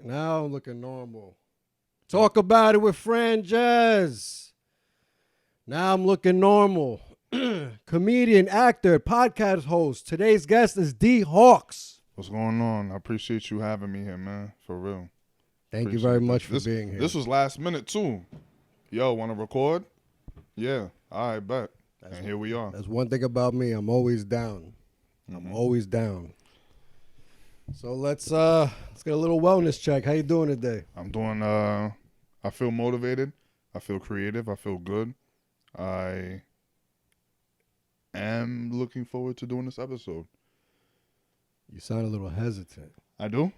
Now I'm looking normal. Talk about it with Franjez. Now I'm looking normal. Comedian, actor, podcast host. Today's guest is D Hawks. What's going on? I appreciate you having me here, man. For real. Thank you very much for being here. This was last minute, too. Yo, want to record? Yeah. All right, bet. And here we are. That's one thing about me. I'm always down. Mm-hmm. I'm always down. So let's get a little wellness check. How you doing today? I'm doing, I feel motivated. I feel creative. I feel good. I am looking forward to doing this episode. You sound a little hesitant. I do?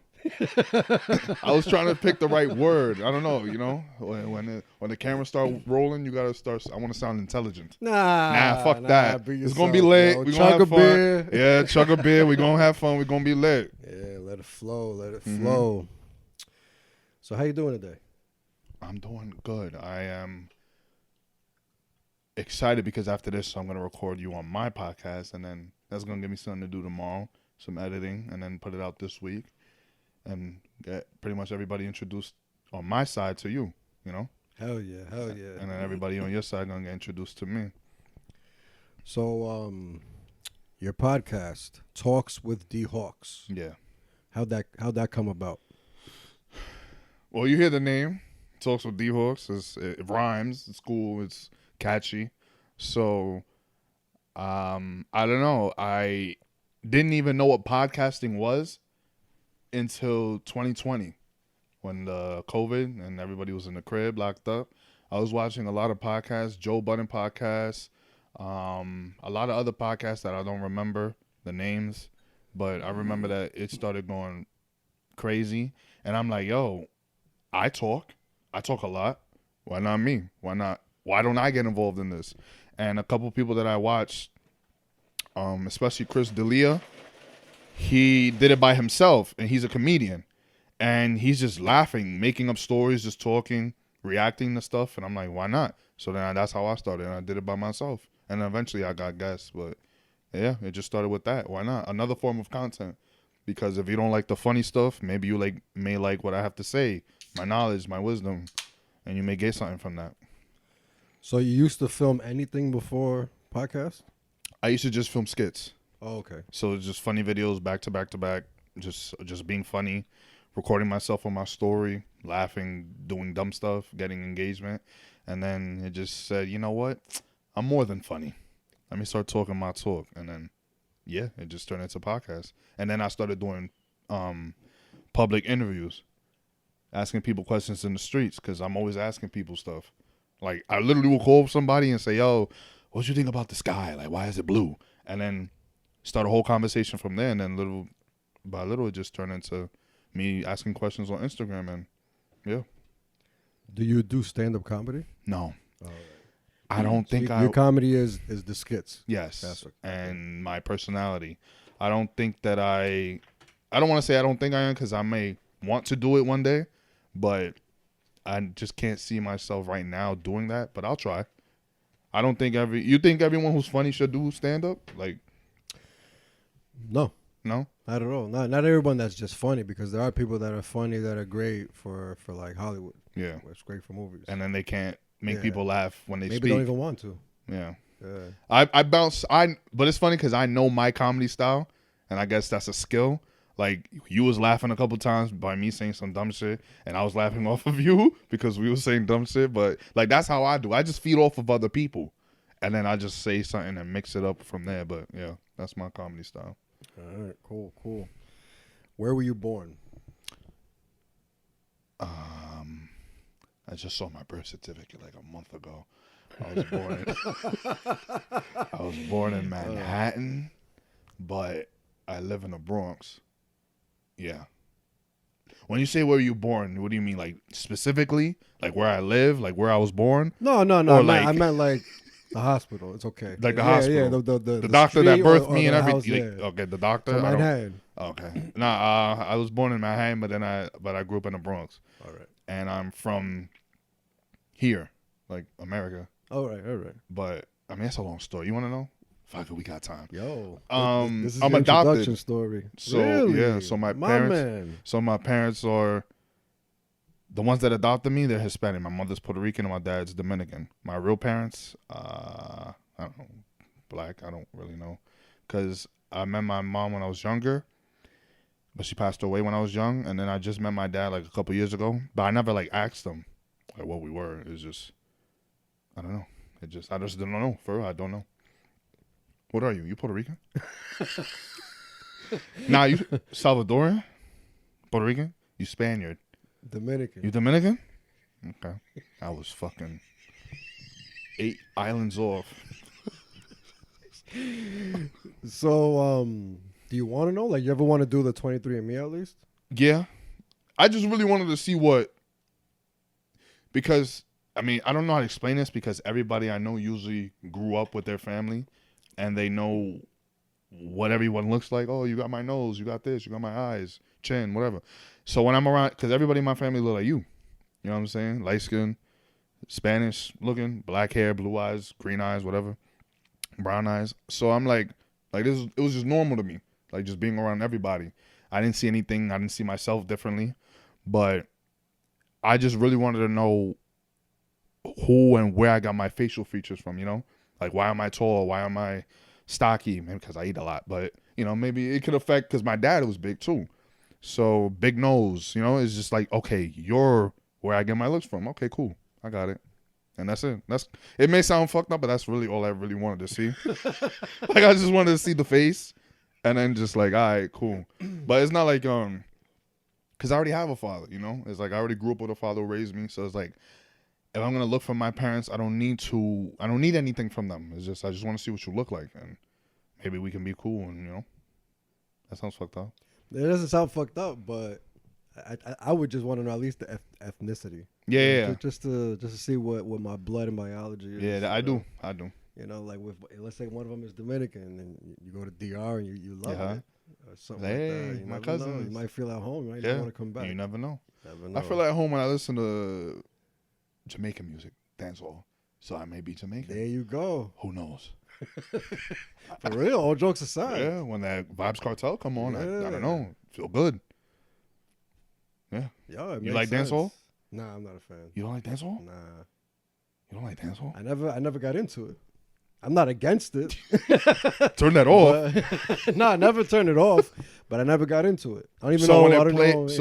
I was trying to pick the right word. I don't know, when the camera start rolling, you gotta start. I want to sound intelligent. Fuck that. It's gonna be lit. We're gonna have fun. Beer. Yeah, chug a beer. We're gonna have fun. We're gonna be lit. Yeah, let it flow. Let it flow. So how you doing today? I'm doing good. I am excited because after this, I'm gonna record you on my podcast, and then that's gonna give me something to do tomorrow, some editing, and then put it out this week. And get pretty much everybody introduced on my side to you, Hell yeah. And then everybody on your side gonna get introduced to me. So, your podcast, Talks with D Hawks. Yeah. How'd that come about? Well, you hear the name, Talks with D Hawks. It rhymes. It's cool. It's catchy. So, I don't know. I didn't even know what podcasting was until 2020, when the COVID and everybody was in the crib locked up. I was watching a lot of podcasts, Joe Budden podcasts, a lot of other podcasts that I don't remember the names, but I remember that it started going crazy, and I'm like, yo, I talk a lot. Why not me? Why don't I get involved in this? And a couple people that I watched, especially Chris D'Elia, he did it by himself, and he's a comedian, and he's just laughing, making up stories, just talking, reacting to stuff, and I'm like, why not? So then that's how I started, and I did it by myself, and eventually I got guests, but yeah, it just started with that. Why not? Another form of content, because if you don't like the funny stuff, maybe you may like what I have to say, my knowledge, my wisdom, and you may get something from that. So you used to film anything before podcast? I used to just film skits. Oh, okay. So it's just funny videos back to back to back, just being funny, recording myself on my story, laughing, doing dumb stuff, getting engagement. And then it just said, you know what? I'm more than funny. Let me start talking my talk. And then, yeah, it just turned into a podcast. And then I started doing public interviews, asking people questions in the streets, because I'm always asking people stuff. Like, I literally will call somebody and say, yo, what you think about the sky? Like, why is it blue? And then start a whole conversation from there, and then little by little it just turned into me asking questions on Instagram, and yeah. Do you do stand-up comedy? No. All right. I don't think your comedy is the skits. Yes, and my personality. I don't think that I don't want to say I don't think I am, because I may want to do it one day, but I just can't see myself right now doing that, but I'll try. I don't think you think everyone who's funny should do stand-up? Like, No, not at all. Not everyone that's just funny, because there are people that are funny that are great for like Hollywood. Yeah, it's great for movies, and then they can't make people laugh when they maybe speak. Don't even want to. Yeah. Yeah. I bounce. But it's funny because I know my comedy style, and I guess that's a skill. Like, you was laughing a couple times by me saying some dumb shit, and I was laughing off of you because we were saying dumb shit. But like, that's how I do. I just feed off of other people, and then I just say something and mix it up from there. But yeah, that's my comedy style. All right, cool. Where were you born? I just saw my birth certificate like a month ago. I was born in Manhattan, but I live in the Bronx. Yeah. When you say where you born, what do you mean? Like, specifically? Like, where I live? Like, where I was born? No. I meant like the hospital. It's okay. Like the hospital. Yeah, the doctor that birthed or me and everything. everything. Okay, the doctor. So Manhattan. Okay. Nah, I was born in Manhattan, but I grew up in the Bronx. All right. And I'm from here, like America. All right. But I mean, that's a long story. You want to know? Fuck it, we got time. Yo, this is I'm adopted. Introduction story. So really? yeah, so my parents are the ones that adopted me, they're Hispanic. My mother's Puerto Rican and my dad's Dominican. My real parents, I don't know, black. I don't really know, because I met my mom when I was younger, but she passed away when I was young, and then I just met my dad like a couple years ago. But I never like asked him like what we were. It's just I don't know. I just don't know. For real, I don't know. What are you? You Puerto Rican? Nah, you Salvadorian? Puerto Rican? You Spaniard? Dominican. You Dominican? Okay. I was fucking 8 islands off. So, do you want to know? Like, you ever want to do the 23andMe at least? Yeah. I just really wanted to see because, I mean, I don't know how to explain this, because everybody I know usually grew up with their family and they know what everyone looks like. Oh, you got my nose, you got this, you got my eyes, chin, whatever. So when I'm around, because everybody in my family look like you. You know what I'm saying? Light skin, Spanish looking, black hair, blue eyes, green eyes, whatever, brown eyes. So I'm like this. It was just normal to me, like just being around everybody. I didn't see anything. I didn't see myself differently, but I just really wanted to know who and where I got my facial features from. You know, like why am I tall? Why am I stocky? Maybe because I eat a lot, but you know, maybe it could affect because my dad was big too. So big nose, you know, it's just like, okay, you're where I get my looks from. Okay, cool. I got it. And that's it. It may sound fucked up, but that's really all I really wanted to see. Like I just wanted to see the face and then just like, all right, cool. But it's not like because I already have a father, you know? It's like I already grew up with a father who raised me. So it's like if I'm gonna look for my parents, I don't need anything from them. It's just I just want to see what you look like and maybe we can be cool and you know. That sounds fucked up. It doesn't sound fucked up, but I would just want to know at least the ethnicity. Yeah, you know, yeah. Just to see what my blood and biology is. Yeah, I do. You know, like let's say one of them is Dominican, and you go to DR and you love it, or something like that. You my never cousin. know. You might feel at home. You might want to come back. You never know. Never know. I feel at home when I listen to Jamaican music, dancehall. So I may be Jamaican. There you go. Who knows? For real, all jokes aside. Yeah, when that Vibes Cartel come on, I don't know. Feel good. Yeah. Yo, you like dancehall? Nah, I'm not a fan. You don't like dancehall? Nah. You don't like dancehall? I never got into it. I'm not against it. Turn that off. No, I never turned it off, but I never got into it. I don't even know.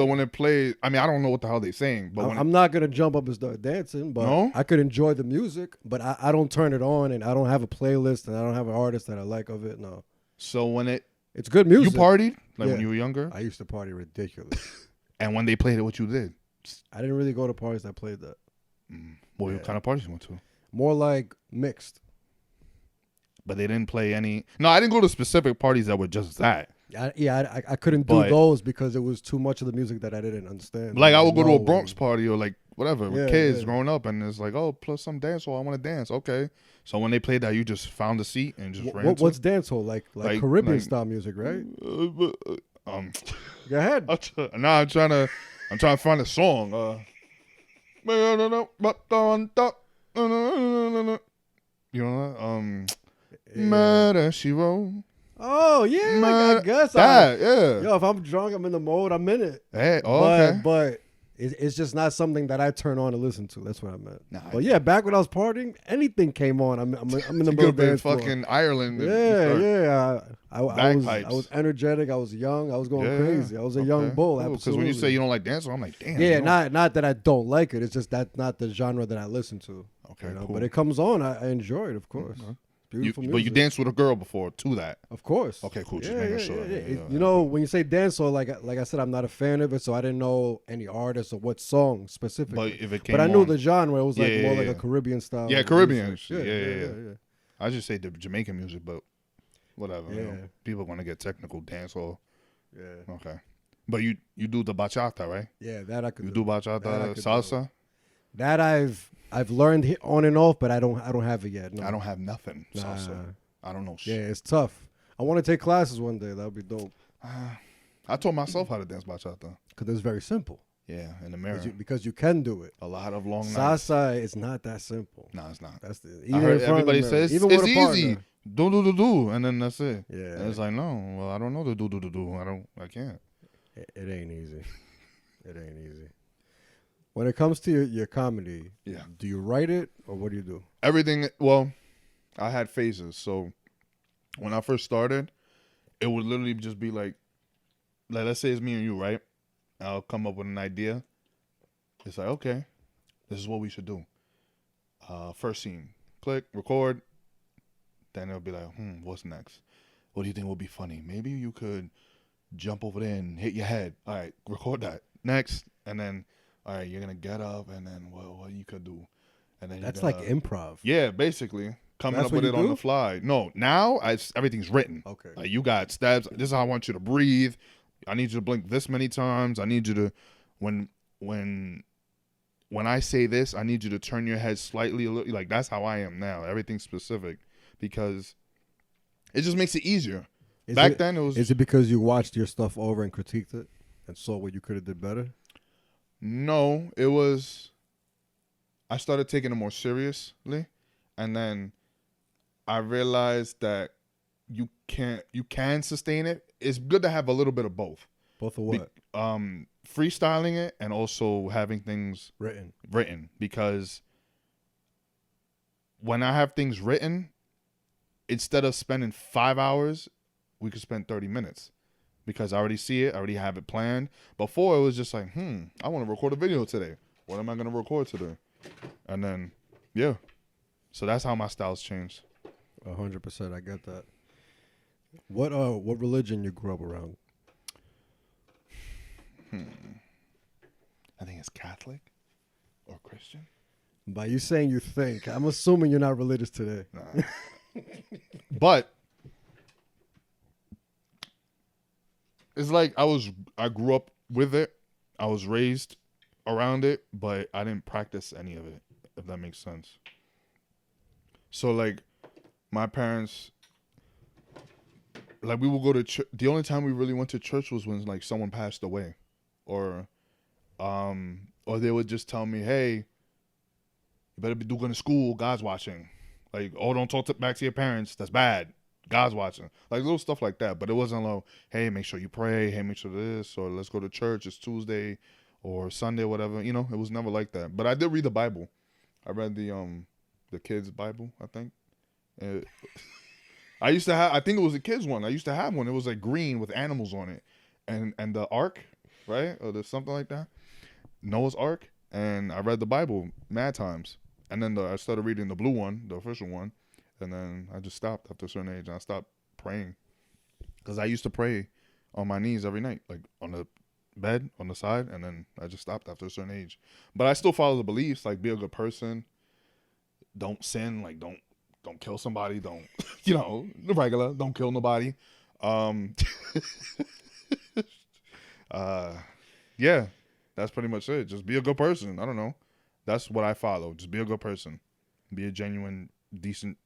When it plays, I mean, I don't know what the hell they're saying, but I'm not gonna jump up and start dancing. But I could enjoy the music, but I don't turn it on, and I don't have a playlist, and I don't have an artist that I like of it. No. So when it's good music. You partied when you were younger. I used to party ridiculous. And when they played it, what you did? I didn't really go to parties that played that. What kind of parties you went to? More like mixed. But they didn't play any. No, I didn't go to specific parties that were just that. I couldn't do those because it was too much of the music that I didn't understand. Like I would go to a Bronx party or like whatever with kids growing up, and it's like, oh, plus some dancehall. I want to dance. Okay. So when they played that, you just found a seat and just ran. What's dancehall? Like Caribbean style music, right? Go ahead. I'm trying to find a song. You know that? Murder She Wrote. Oh yeah, I guess that. Yeah. Yo, if I'm drunk, I'm in the mode. I'm in it. Hey, okay. But it's just not something that I turn on to listen to. That's what I meant. But yeah, back when I was partying, anything came on. I'm in the middle of dance floor. Fucking Ireland. Yeah. I was energetic. I was young. I was going crazy. I was a young bull. Absolutely. Because when you say you don't like dancehall, I'm like, damn. Yeah, not that I don't like it. It's just that's not the genre that I listen to. Okay, cool. But it comes on. I enjoy it, of course. Okay. Beautiful music. But you danced with a girl before to that. Of course. Okay, cool. Just making sure. Yeah. You know, when you say dancehall, like I said, I'm not a fan of it, so I didn't know any artists or what song specifically. But if it came I knew the genre. It was like more like a Caribbean style. Yeah, Caribbean. Yeah. I just say the Jamaican music, but whatever. Yeah. You know, people want to get technical dancehall. Yeah. Okay. But you do the bachata, right? Yeah, that I could. You do bachata, salsa. That I've learned on and off, but I don't have it yet. No. I don't have nothing salsa. I don't know shit. Yeah, it's tough. I want to take classes one day. That would be dope. I taught myself how to dance bachata. Because it's very simple. Yeah, in the mirror. Because you can do it. A lot of long nights. Salsa is not that simple. No, it's not. I heard everybody says even it's easy. Do, and then that's it. Yeah. And it's like, no, well, I don't know the do. I can't. It ain't easy. It ain't easy. When it comes to your comedy, Yeah. do you write it or what do you do? Everything. Well, I had phases. So when I first started, it would literally just be like let's say it's me and you, right? I'll come up with an idea. It's like, okay, this is what we should do. First scene, click, record. Then it'll be like, what's next? What do you think will be funny? Maybe you could jump over there and hit your head. All right, record that. Next, and then, all right, you're gonna get up, and then what you could do, and then That's you're like gonna, improv. yeah, basically coming That's up what with you it on do? the fly. No, now everything's written. Okay. Like you got steps. This is how I want you to breathe. I need you to blink this many times. I need you to, when I say this, I need you to turn your head slightly. Like that's how I am now. Everything's specific because it just makes it easier. Back then, it was. Is it because you watched your stuff over and critiqued it and saw what you could have did better? No, it was. I started taking it more seriously, and then I realized that you can sustain it. It's good to have a little bit of both. Both of what? Freestyling it and also having things Written. Because when I have things written, instead of spending 5 hours, we could spend 30 minutes because I already see it. I already have it planned. Before it was just like, I want to record a video today. What am I going to record today? And then, yeah. So that's how my styles changed. 100%. I get that. What religion you grew up around? I think it's Catholic or Christian. By you saying you think, I'm assuming you're not religious today. Nah. But it's like I grew up with it. I was raised around it, but I didn't practice any of it, if that makes sense. So like my parents, like we would go to church. The only time we really went to church was when like someone passed away, or they would just tell me, hey, you better be doing to school. God's watching. Like, oh, don't talk back to your parents. That's bad. God's watching. Like little stuff like that. But it wasn't like, hey, make sure you pray. Hey, make sure this, or let's go to church. It's Tuesday or Sunday, or whatever. You know, it was never like that. But I did read the Bible. I read the kids' Bible, I think. I used to have. I think it was a kids one. I used to have one. It was like green with animals on it, and the Ark, right, or there's something like that. Noah's Ark, and I read the Bible mad times. And then I started reading the blue one, the official one, and then I just stopped after a certain age. And I stopped praying because I used to pray on my knees every night, like on the bed, on the side, and then I just stopped after a certain age. But I still follow the beliefs, like be a good person, don't sin, like don't kill somebody, don't the regular, don't kill nobody. Yeah, that's pretty much it. Just be a good person. I don't know. That's what I follow. Just be a good person. Be a genuine, decent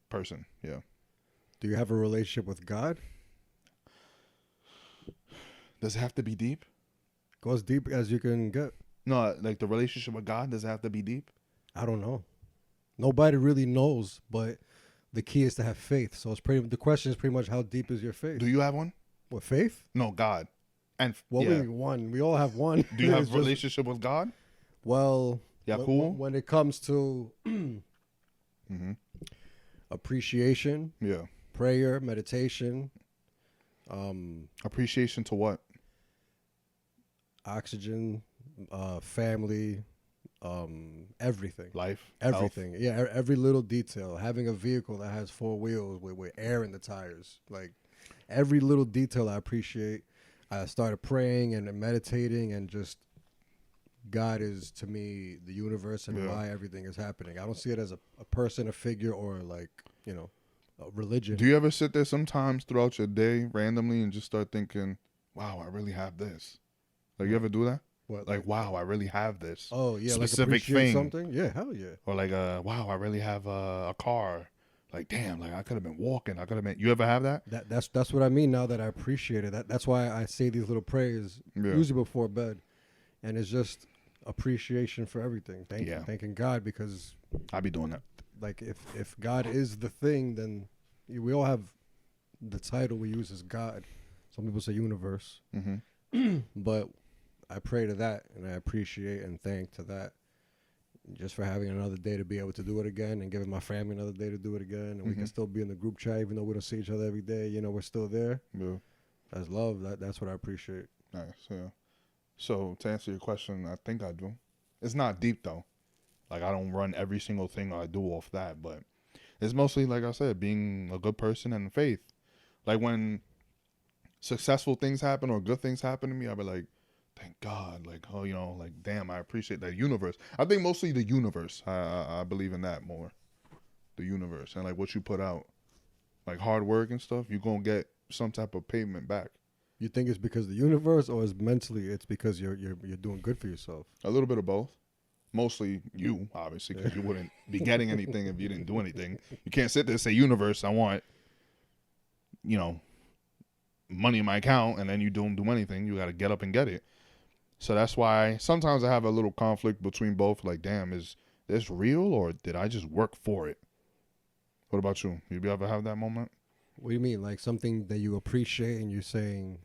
person. Yeah. Do you have a relationship with God? Does it have to be deep? Go as deep as you can get. No, like the relationship with God, does it have to be deep? I don't know. Nobody really knows, but the key is to have faith. So the question is pretty much how deep is your faith? Do you have one? What, faith? No, God. And we all have one. Do you have a relationship with God? Well, yeah, cool. When it comes to appreciation, prayer, meditation, appreciation to what? Oxygen, family, everything, life, everything. health. Yeah, every little detail. Having a vehicle that has 4 wheels with air in the tires, like every little detail I appreciate. I started praying and meditating, and just God is to me the universe and why everything is happening. I don't see it as a person, a figure, or like a religion. Do you ever sit there sometimes throughout your day randomly and just start thinking, "Wow, I really have this"? Like you ever do that? What? Like, wow, I really have this. Oh yeah, specific like thing. Something? Yeah, hell yeah. Or like, wow, I really have a car. Like, damn, like I could have been walking. I could have been. You ever have that? That's what I mean. Now that I appreciate it, that's why I say these little prayers usually before bed, and it's just appreciation for everything. Thanking God, because I be doing that. Like if God is the thing, then we all have the title we use as God. Some people say universe, but I pray to that, and I appreciate and thank to that, just for having another day to be able to do it again, and giving my family another day to do it again, and we can still be in the group chat even though we don't see each other every day. You know, we're still there. Yeah. That's love. That's what I appreciate. Nice. Yeah. So to answer your question, I think I do. It's not deep though. Like I don't run every single thing I do off that, but it's mostly like I said, being a good person and faith. Like when successful things happen or good things happen to me, I'll be like, thank God. Like, oh, you know, like, damn, I appreciate that universe. I think mostly the universe. I believe in that more. The universe and like what you put out, like hard work and stuff, you're going to get some type of payment back. You think it's because of the universe, or is mentally it's because you're doing good for yourself? A little bit of both. Mostly you, obviously, because you wouldn't be getting anything if you didn't do anything. You can't sit there and say, universe, I want, you know, money in my account, and then you don't do anything. You got to get up and get it. So that's why sometimes I have a little conflict between both. Like, damn, is this real, or did I just work for it? What about you? You ever have that moment? What do you mean? Like something that you appreciate and you're saying,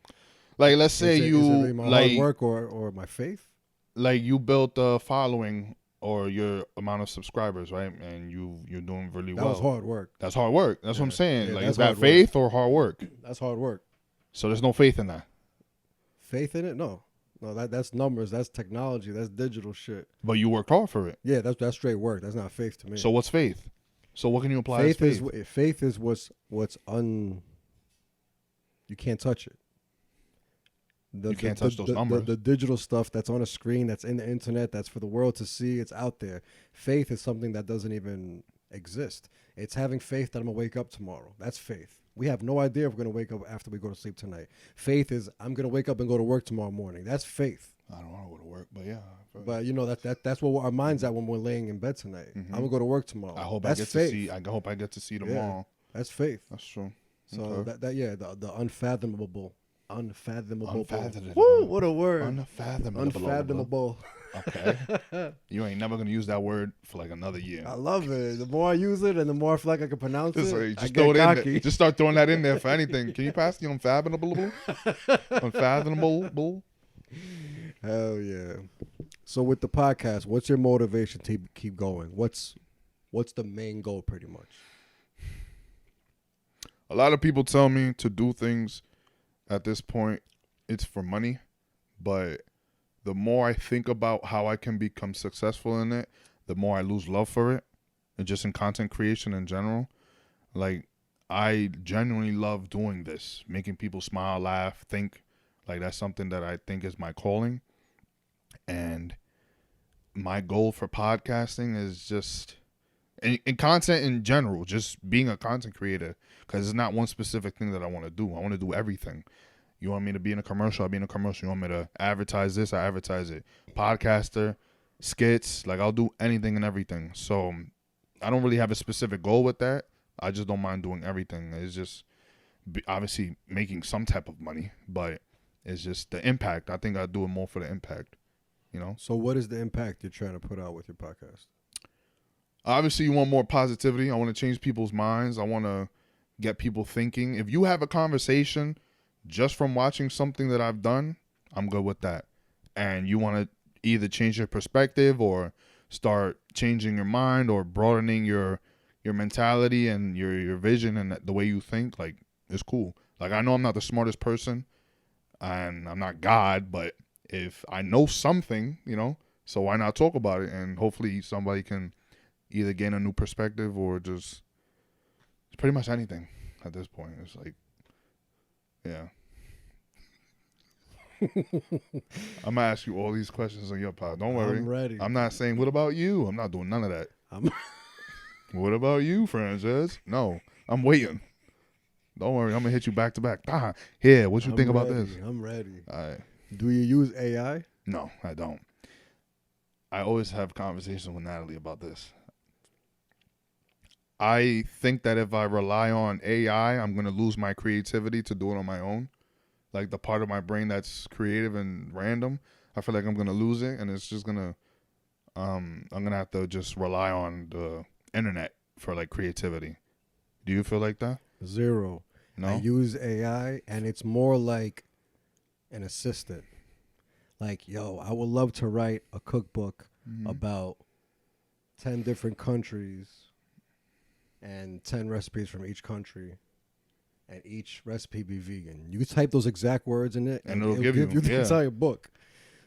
like, let's say is it really my like hard work or my faith? Like you built a following or your amount of subscribers, right? And you're doing really well. That was hard work. That's hard work. That's what I'm saying. Yeah, like, that's is that hard faith or hard work? That's hard work. So there's no faith in that. Faith in it? No, that's numbers. That's technology. That's digital shit. But you worked hard for it. Yeah, that's straight work. That's not faith to me. So what's faith? So what can you apply faith as faith? Faith is what's you can't touch it. You can't touch those numbers. The digital stuff that's on a screen, that's in the internet, that's for the world to see, it's out there. Faith is something that doesn't even exist. It's having faith that I'm going to wake up tomorrow. That's faith. We have no idea if we're going to wake up after we go to sleep tonight. Faith is I'm going to wake up and go to work tomorrow morning. That's faith. I don't want to go to work, but yeah. But you know that's what our mind's at when we're laying in bed tonight. I'm going to go to work tomorrow. I hope that's I get faith. to see. I hope I get to see tomorrow. Yeah, that's faith. That's true. So okay. the unfathomable. Unfathomable. Woo, what a word. Unfathomable. Okay. You ain't never going to use that word for like another year. I love it. The more I use it and the more I feel like I can pronounce it, like, I get cocky. Just start throwing that in there for anything. Can you pass the unfathomable? Unfathomable? Hell yeah. So with the podcast, what's your motivation to keep going? What's the main goal pretty much? A lot of people tell me to do things at this point, it's for money. But the more I think about how I can become successful in it, the more I lose love for it. And just in content creation in general. Like, I genuinely love doing this. Making people smile, laugh, think. Like, that's something that I think is my calling. And my goal for podcasting is just... in content in general, just being a content creator, because it's not one specific thing that I want to do. I want to do everything. You want me to be in a commercial? I'll be in a commercial. You want me to advertise this? I advertise it. Podcaster, skits, like I'll do anything and everything. So I don't really have a specific goal with that. I just don't mind doing everything. It's just obviously making some type of money, but it's just the impact. I think I do it more for the impact, you know? So what is the impact you're trying to put out with your podcast? Obviously, you want more positivity. I want to change people's minds. I want to get people thinking. If you have a conversation just from watching something that I've done, I'm good with that. And you want to either change your perspective or start changing your mind or broadening your mentality and your vision and the way you think, like, it's cool. Like, I know I'm not the smartest person and I'm not God, but if I know something, you know, so why not talk about it? And hopefully somebody can either gain a new perspective or just it's pretty much anything at this point. It's like, yeah. I'm gonna ask you all these questions on your pod. Don't worry. I'm ready. I'm not saying, what about you? I'm not doing none of that. What about you, Franjez? No, I'm waiting. Don't worry. I'm gonna hit you back to back. Here, what you think about this? I'm ready. All right. Do you use AI? No, I don't. I always have conversations with Natalie about this. I think that if I rely on AI, I'm going to lose my creativity to do it on my own. Like the part of my brain that's creative and random, I feel like I'm going to lose it. And it's just going to, I'm going to have to just rely on the internet for like creativity. Do you feel like that? Zero. No? I use AI and it's more like an assistant. like, yo, I would love to write a cookbook Mm-hmm. about 10 different countries and 10 recipes from each country, and each recipe be vegan. You type those exact words in it, And it'll give you, the yeah. entire book.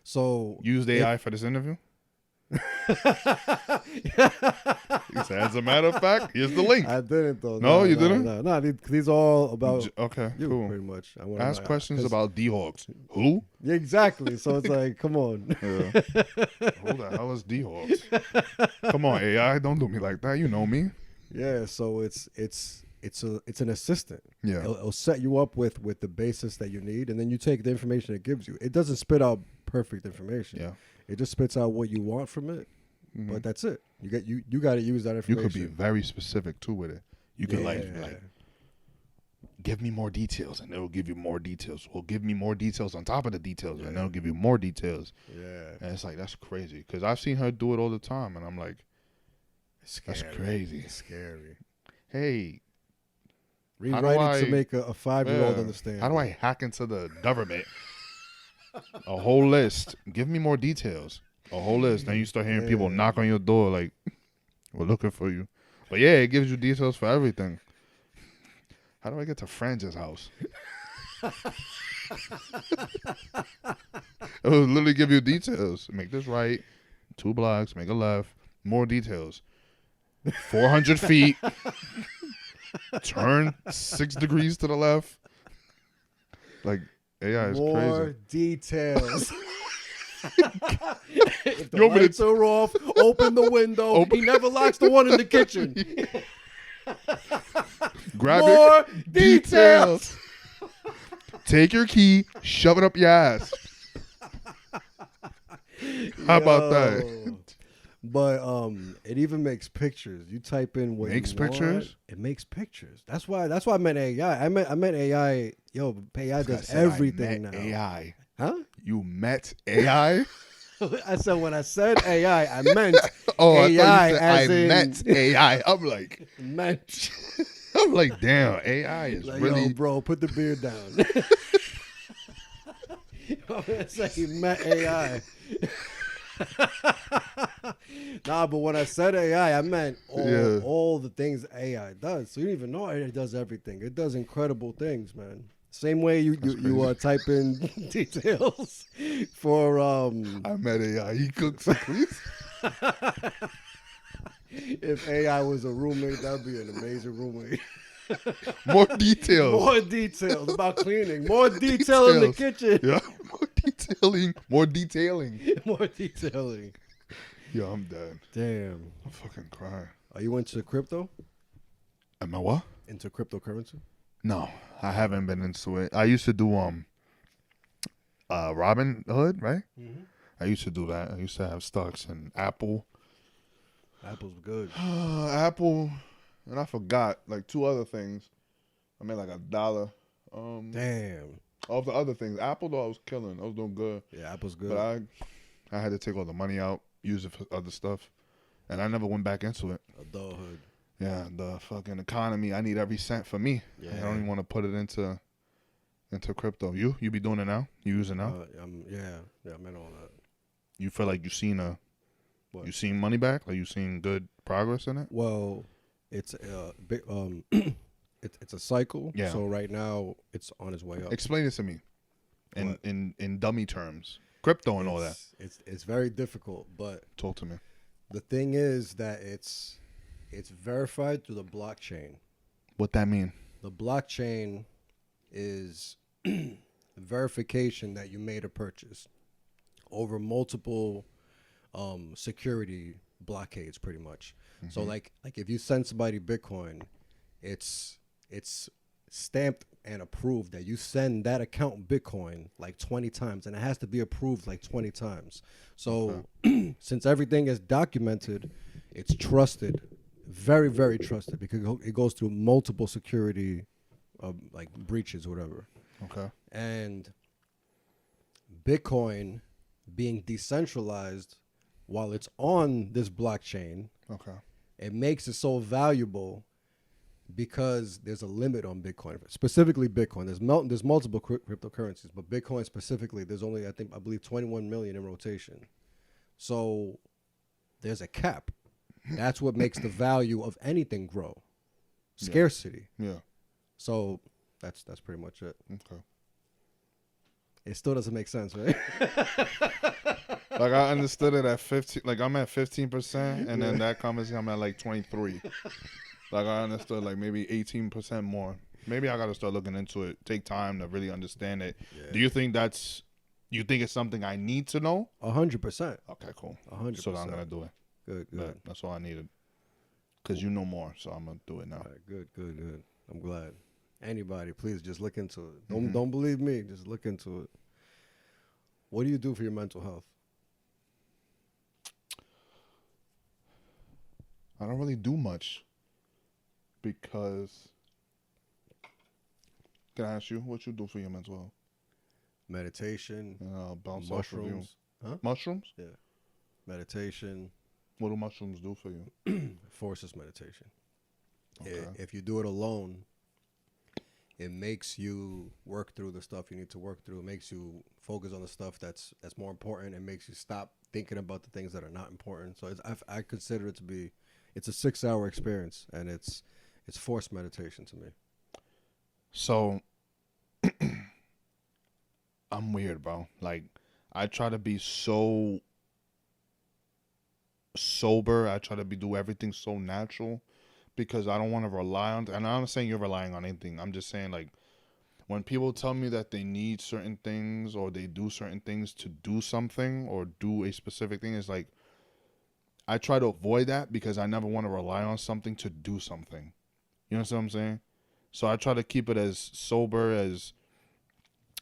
So Use the AI for this interview? He said, as a matter of fact, here's the link. I didn't though. No, you didn't? No, these are all about Okay, you, cool. pretty much. I Ask questions about D Hawks. Who? Yeah, exactly. So it's like, come on. Yeah. Who the hell is D Hawks? Come on, AI, don't do me like that. You know me. Yeah. So it's an assistant. Yeah. It'll set you up with the basis that you need, and then you take the information it gives you. It doesn't spit out perfect information. Yeah. It just spits out what you want from it. Mhm. But that's it. You got to use that You information. could be very specific too with it. You could like give me more details, and it'll give you more details. Well, give me more details on top of the details, and it'll give you more details. Yeah. And it's like, that's crazy, because I've seen her do it all the time, and I'm like, It's scary. that's crazy. It's scary. Hey, Rewrite it to make a 5-year-old understand. How do I hack into the government? A whole list. Give me more details. A whole list. Then you start hearing people knock on your door like, we're looking for you. But yeah, it gives you details for everything. How do I get to Franjez house? It will literally give you details. Make this right. 2 blocks. Make a left. More details. 400 feet. Turn 6 degrees to the left. Like, AI is more crazy. details. If the You want me to- lights are off, open the window. He never locks the one in the kitchen. Grab More your details. Take your key, shove it up your ass. How about that? Yo. But it even makes pictures. You type in what Makes you want, pictures? it makes pictures. That's why I meant AI. I meant AI. Yo, AI does I everything now. met AI. Huh? You met AI? I said when I said AI, I meant Oh, I AI thought you said as I in met AI. I'm like, meant. I'm like, damn, AI is Like, really. yo, bro, put the beard down. I'm gonna say he met AI. Nah, but when I said AI, I meant all the things AI does. So you don't even know it does everything. It does incredible things, man. Same way you type in details for I met AI. He cooks, please. If AI was a roommate, that'd be an amazing roommate. More details. More details about cleaning. More detail in the kitchen. Yeah, more detailing. More detailing. More detailing. Yo, I'm dead. Damn. I'm fucking crying. Are you into crypto? Am I what? Into cryptocurrency? No, I haven't been into it. I used to do Robin Hood, right? Mm-hmm. I used to do that. I used to have stocks in Apple. Apple's good. Apple, and I forgot like 2 other things. I made like $1. Damn. Of the other things, Apple though I was killing. I was doing good. Yeah, Apple's good. But I had to take all the money out, use it for other stuff, and I never went back into it. Adulthood. Yeah, the fucking economy. I need every cent for me. Yeah. I don't even want to put it into crypto. You be doing it now? You using it now? Yeah, I'm in all that. You feel like you seen money back? Like you seen good progress in it? Well, it's it's a cycle. Yeah. So right now it's on its way up. Explain it to me, What? in dummy terms, crypto and all that. It's very difficult, but Talk to me. the thing is that it's verified through the blockchain. What that mean? The blockchain is verification that you made a purchase over multiple security blockades, pretty much. Mm-hmm. So like if you send somebody Bitcoin, it's stamped and approved that you send that account Bitcoin like 20 times, and it has to be approved like 20 times. So since everything is documented, it's trusted, very, very trusted, because it goes through multiple security like breaches or whatever. Okay. And Bitcoin being decentralized, while it's on this blockchain, Okay. it makes it so valuable because there's a limit on Bitcoin, specifically Bitcoin. There's multiple cryptocurrencies, but Bitcoin specifically, there's only I believe 21 million in rotation. So there's a cap. That's what makes the value of anything grow. Scarcity. Yeah. So that's pretty much it. Okay. It still doesn't make sense, right? Like I understood it at 15. Like I'm at 15%, and then that conversation I'm at like 23. Like I understood like maybe 18% more. Maybe I got to start looking into it. Take time to really understand it. Yeah. Do you think it's something I need to know? 100%. Okay, cool. 100%. So I'm gonna do it. Good. But that's all I needed. Because you know more, so I'm gonna do it now. All right, good. I'm glad. Anybody, please just look into it. Don't believe me. Just look into it. What do you do for your mental health? I don't really do much because. Can I ask you what you do for your mental health? Meditation. Bounce mushrooms. Huh? Mushrooms? Yeah. Meditation. What do mushrooms do for you? Forces meditation. Okay. If you do it alone, it makes you work through the stuff you need to work through. It makes you focus on the stuff that's more important. It makes you stop thinking about the things that are not important. So I consider it to be, it's a 6-hour experience, and it's forced meditation to me. So I'm weird, bro. Like I try to be so sober. I try to do everything so natural. Because I don't want to rely on, and I'm not saying you're relying on anything. I'm just saying, like, when people tell me that they need certain things or they do certain things to do something or do a specific thing, it's like, I try to avoid that because I never want to rely on something to do something. You know what I'm saying? So I try to keep it as sober as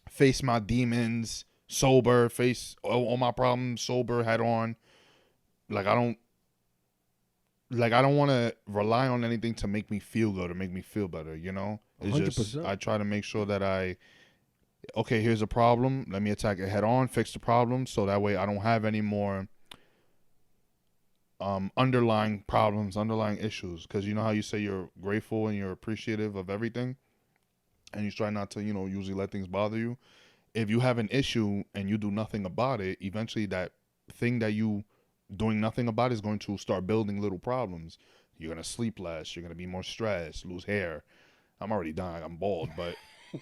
face my demons, sober, face all my problems, sober, head on. Like, I don't want to rely on anything to make me feel good or make me feel better, you know? It's 100%. just, I try to make sure that okay, here's a problem. Let me attack it head on, fix the problem. So that way I don't have any more underlying problems, underlying issues. Because you know how you say you're grateful and you're appreciative of everything? And you try not to, usually let things bother you. If you have an issue and you do nothing about it, eventually that thing that you doing nothing about it is going to start building little problems. You're going to sleep less. You're going to be more stressed, lose hair. I'm already dying. I'm bald, but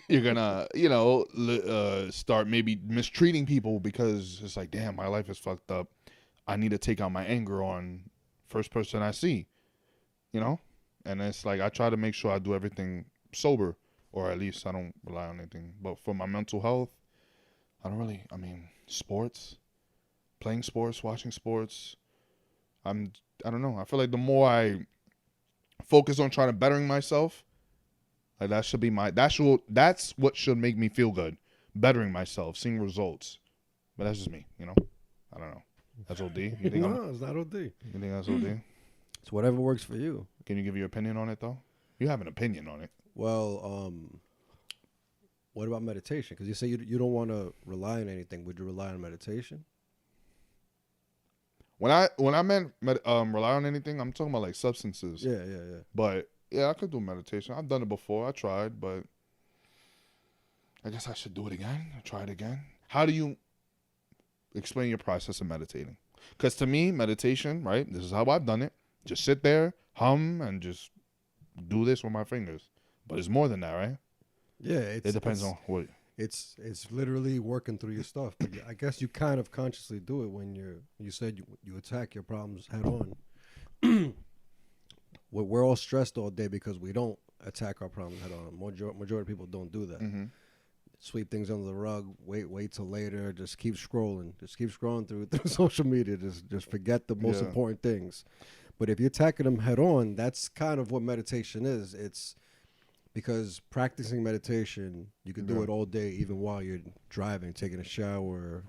you're going to, start maybe mistreating people because it's like, damn, my life is fucked up. I need to take out my anger on first person I see, And it's like, I try to make sure I do everything sober, or at least I don't rely on anything. But for my mental health, sports. Playing sports, watching sports. I don't know. I feel like the more I focus on trying to bettering myself, like that should be that's what should make me feel good. Bettering myself, seeing results. But that's just me, I don't know. That's OD. You think no, it's not OD. You think that's OD? It's whatever works for you. Can you give your opinion on it though? You have an opinion on it. Well, what about meditation? Because you say you don't want to rely on anything. Would you rely on meditation? When I meant rely on anything, I'm talking about like substances. Yeah. But yeah, I could do meditation. I've done it before. I tried, but I guess I should do it again. Try it again. How do you explain your process of meditating? Because to me, meditation, right? This is how I've done it. Just sit there, hum, and just do this with my fingers. But it's more than that, right? Yeah, it depends on what. It's literally working through your stuff. But I guess you kind of consciously do it when you said you attack your problems head on. We're all stressed all day because we don't attack our problems head on. Majority of people don't do that. Mm-hmm. Sweep things under the rug. Wait till later. Just keep scrolling. Just keep scrolling through social media. Just forget the most important things. But if you're attacking them head on, that's kind of what meditation is. It's because practicing meditation, you can do it all day, even while you're driving, taking a shower,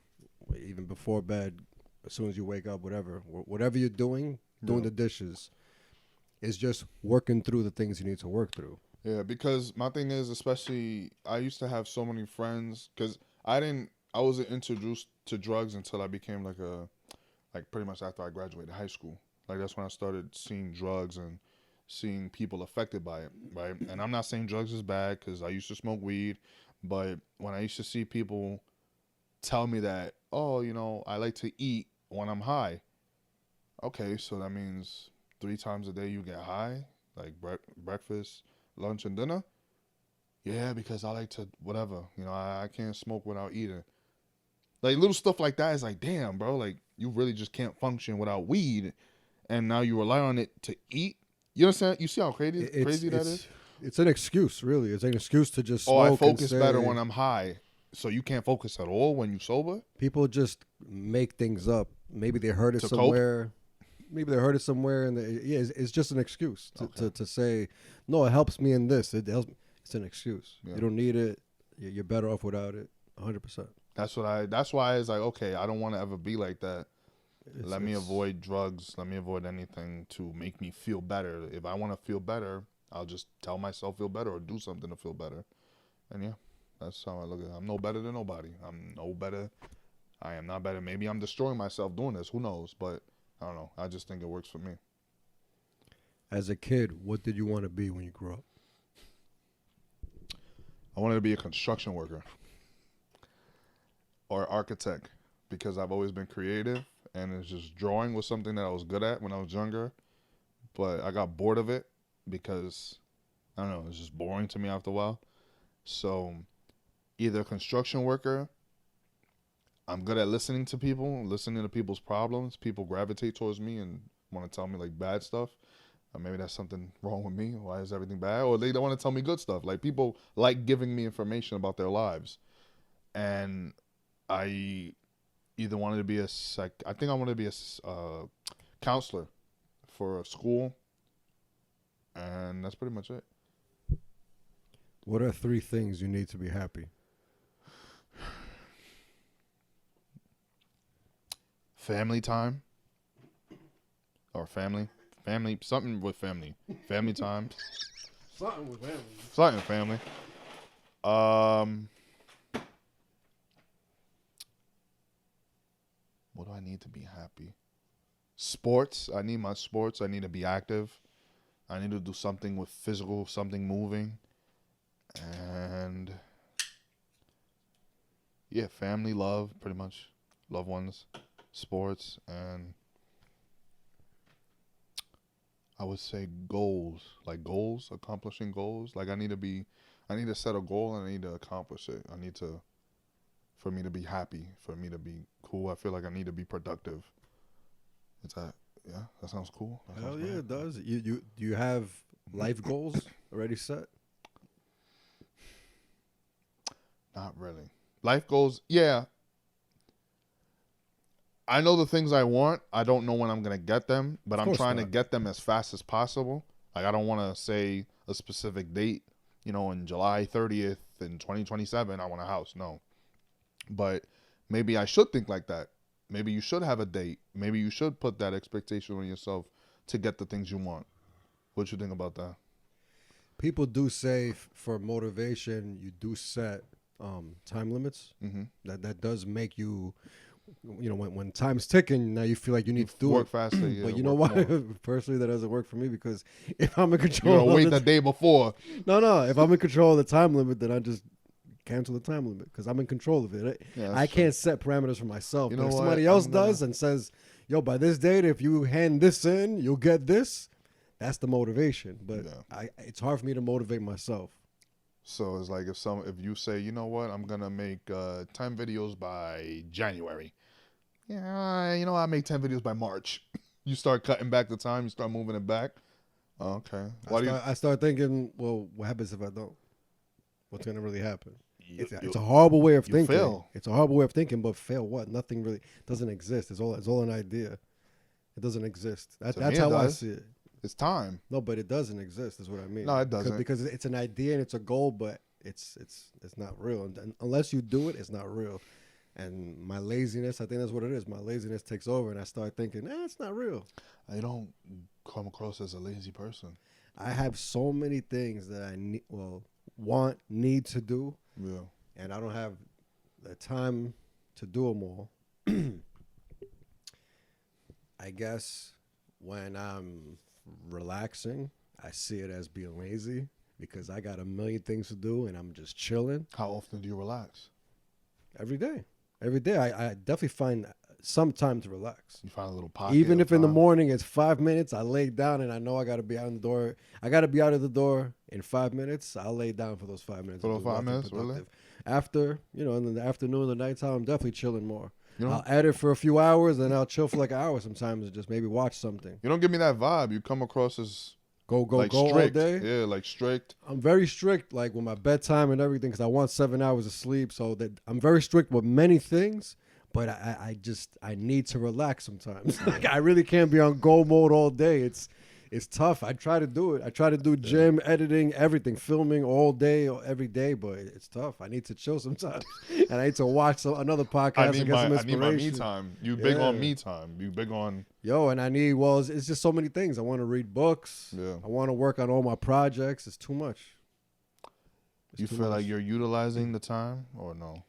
even before bed, as soon as you wake up, whatever you're doing the dishes, is just working through the things you need to work through. Yeah, because my thing is, especially, I used to have so many friends, because I wasn't introduced to drugs until I became pretty much after I graduated high school. Like, that's when I started seeing drugs and seeing people affected by it, right? And I'm not saying drugs is bad because I used to smoke weed, but when I used to see people tell me that, oh, I like to eat when I'm high. Okay, so that means 3 times a day you get high, like breakfast, lunch, and dinner. Yeah, because I like to whatever. I can't smoke without eating. Like little stuff like that is like, damn, bro. Like you really just can't function without weed, and now you rely on it to eat. You understand? You see how crazy that is? It's an excuse, really. It's an excuse to just Oh, I smoke and focus better when I'm high. So you can't focus at all when you sober? people just make things up. Maybe they heard it To cope? somewhere. Maybe they heard it somewhere, and it's just an excuse to say, no, it helps me in this. It helps. It's an excuse. Yeah. You don't need it. You're better off without it. 100%. That's why it's like, okay, I don't want to ever be like that. Let me avoid drugs. Let me avoid anything to make me feel better. If I want to feel better, I'll just tell myself feel better or do something to feel better. And yeah, that's how I look at it. I'm no better than nobody. I'm no better. I am not better. Maybe I'm destroying myself doing this. Who knows? But I don't know. I just think it works for me. As a kid, what did you want to be when you grew up? I wanted to be a construction worker or architect because I've always been creative, and it's just drawing was something that I was good at when I was younger, but I got bored of it because I don't know, it's just boring to me after a while. So either a construction worker, I'm good at listening to people, listening to people's problems. People gravitate towards me and want to tell me like bad stuff. Or maybe that's something wrong with me. Why is everything bad? Or they don't want to tell me good stuff. Like people like giving me information about their lives. And I either wanted to be I think I wanted to be a counselor for a school. And that's pretty much it. What are 3 things you need to be happy? Family time. Or family, something with family time. Something with family. Something family. What do I need to be happy? Sports. I need my sports. I need to be active. I need to do something with physical, something moving. And yeah, family, love, pretty much. Loved ones, sports, and I would say goals. Like goals, accomplishing goals. Like I need to set a goal and I need to accomplish it. For me to be happy, for me to be cool. I feel like I need to be productive. That sounds cool. Hell yeah, it does. Do you have life goals already set? Not really. Life goals, yeah. I know the things I want. I don't know when I'm going to get them, but I'm trying to get them as fast as possible. Like I don't want to say a specific date, in July 30th in 2027, I want a house. No. But maybe I should think like that. Maybe you should have a date. Maybe you should put that expectation on yourself to get the things you want. What you think about that? People do say for motivation, you do set time limits. Mm-hmm. That does make you, when time's ticking, now you feel like you need to do work it. faster. Yeah, but you know what? Personally, that doesn't work for me because if I'm in control, you don't wait the day before. No. If I'm in control of the time limit, then I just cancel the time limit because I'm in control of it. I can't set parameters for myself. But if somebody else does and says, yo, by this date, if you hand this in, you'll get this, that's the motivation. But it's hard for me to motivate myself. So it's like if you say, you know what, I'm going to make 10 videos by January. Yeah, I make 10 videos by March. You start cutting back the time, you start moving it back. Okay. I start thinking, well, what happens if I don't? What's going to really happen? It's a horrible way of thinking. Fail. It's a horrible way of thinking, but fail what? Nothing really doesn't exist. It's all an idea. It doesn't exist. That's how I see it. It's time. No, but it doesn't exist. Is what I mean. No, it doesn't. Because it's an idea and it's a goal, but it's not real. And unless you do it, it's not real. And my laziness, I think that's what it is. My laziness takes over, and I start thinking, it's not real. I don't come across as a lazy person. I have so many things that I need to do. Yeah. And I don't have the time to do them all. I guess when I'm relaxing, I see it as being lazy because I got a million things to do and I'm just chilling. How often do you relax? Every day. Every day. I definitely find some time to relax. You find a little pocket. Even if in the time? morning it's 5 minutes, I lay down and I know I got to be out of the door. I got to be out of the door in 5 minutes. I'll lay down for those 5 minutes. For those 5 minutes, really? After, in the afternoon, the nighttime, I'm definitely chilling more. You know, I'll edit for a few hours, then I'll chill for like an hour sometimes and just maybe watch something. you don't give me that vibe. You come across as Go like all strict. day. Yeah, like strict. I'm very strict, like with my bedtime and everything, because I want 7 hours of sleep. So that I'm very strict with many things, but I need to relax sometimes. Like I really can't be on go mode all day. It's tough. I try to do it. I try to do gym, editing, everything, filming all day, every day, but it's tough. I need to chill sometimes, and I need to watch another podcast and get some inspiration. I need my me time. You big on me time. You big on. And I need, it's just so many things. I want to read books. Yeah. I want to work on all my projects. It's too much. You feel like you're utilizing the time or no?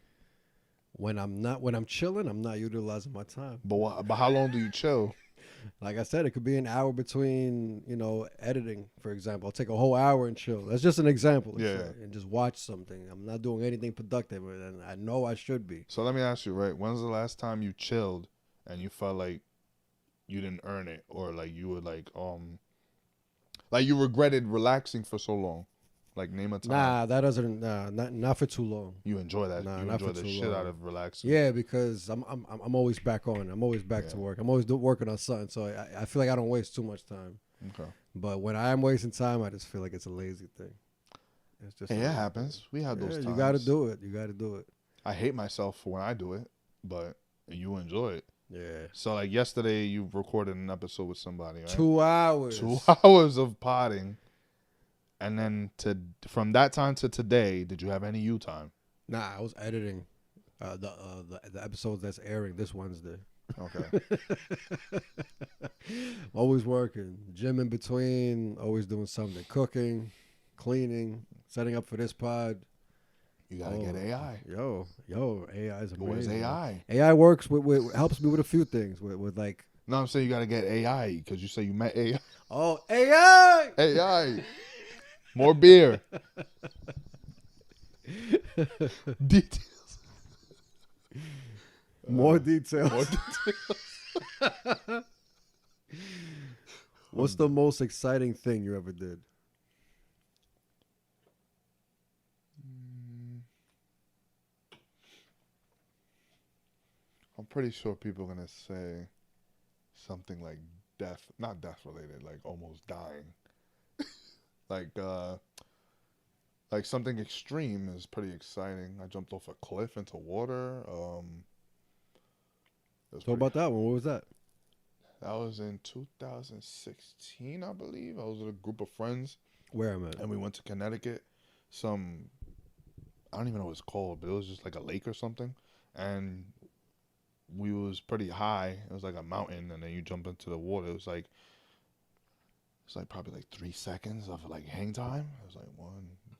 When I'm chilling, I'm not utilizing my time. But how long do you chill? Like I said, it could be an hour between, editing, for example. I'll take a whole hour and chill. That's just an example. Yeah. And just watch something. I'm not doing anything productive, and I know I should be. So let me ask you, right? When's the last time you chilled and you felt like you didn't earn it, or like you were like you regretted relaxing for so long? Like name a time. Nah, that doesn't. Not for too long. You enjoy that. Nah, you not enjoy for the too shit long. out of relaxing. Yeah, because I'm always back on. I'm always back to work. I'm always working on something. So I feel like I don't waste too much time. Okay. But when I am wasting time, I just feel like it's a lazy thing. It's just. Hey, it happens. We have those times. You got to do it. You got to do it. I hate myself for when I do it, but you enjoy it. Yeah. So like yesterday, you recorded an episode with somebody, right? 2 hours. 2 hours of potting. And then from that time to today, did you have any you time? Nah, I was editing the episodes that's airing this Wednesday. Okay. Always working. Gym in between. Always doing something. Cooking, cleaning, setting up for this pod. You gotta get AI. Yo, AI is amazing. Where's AI? AI works with helps me with a few things. With like. No, I'm saying you gotta get AI because you say you met AI. Oh, AI! AI. More beer. Details. More details. More details. What's the most exciting thing you ever did? I'm pretty sure people are gonna say something like not death related, like almost dying. Like something extreme is pretty exciting. I jumped off a cliff into water. So about that one, what was that? That was in 2016, I believe. I was with a group of friends. Where am I? And we went to Connecticut. I don't even know what it's called, but it was just like a lake or something. And we was pretty high. It was like a mountain, and then you jump into the water. It's like probably like 3 seconds of like hang time. It was like 1,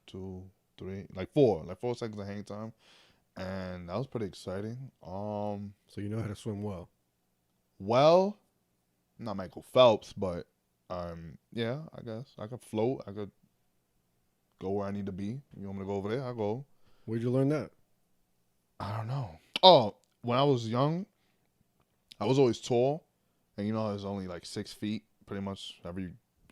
2, 3, like 4 seconds of hang time, and that was pretty exciting. So you know how to swim well. Well, not Michael Phelps, but yeah, I guess I could float. I could go where I need to be. You want me to go over there? I'll go. Where'd you learn that? I don't know. Oh, when I was young, I was always tall, and I was only like 6 feet, pretty much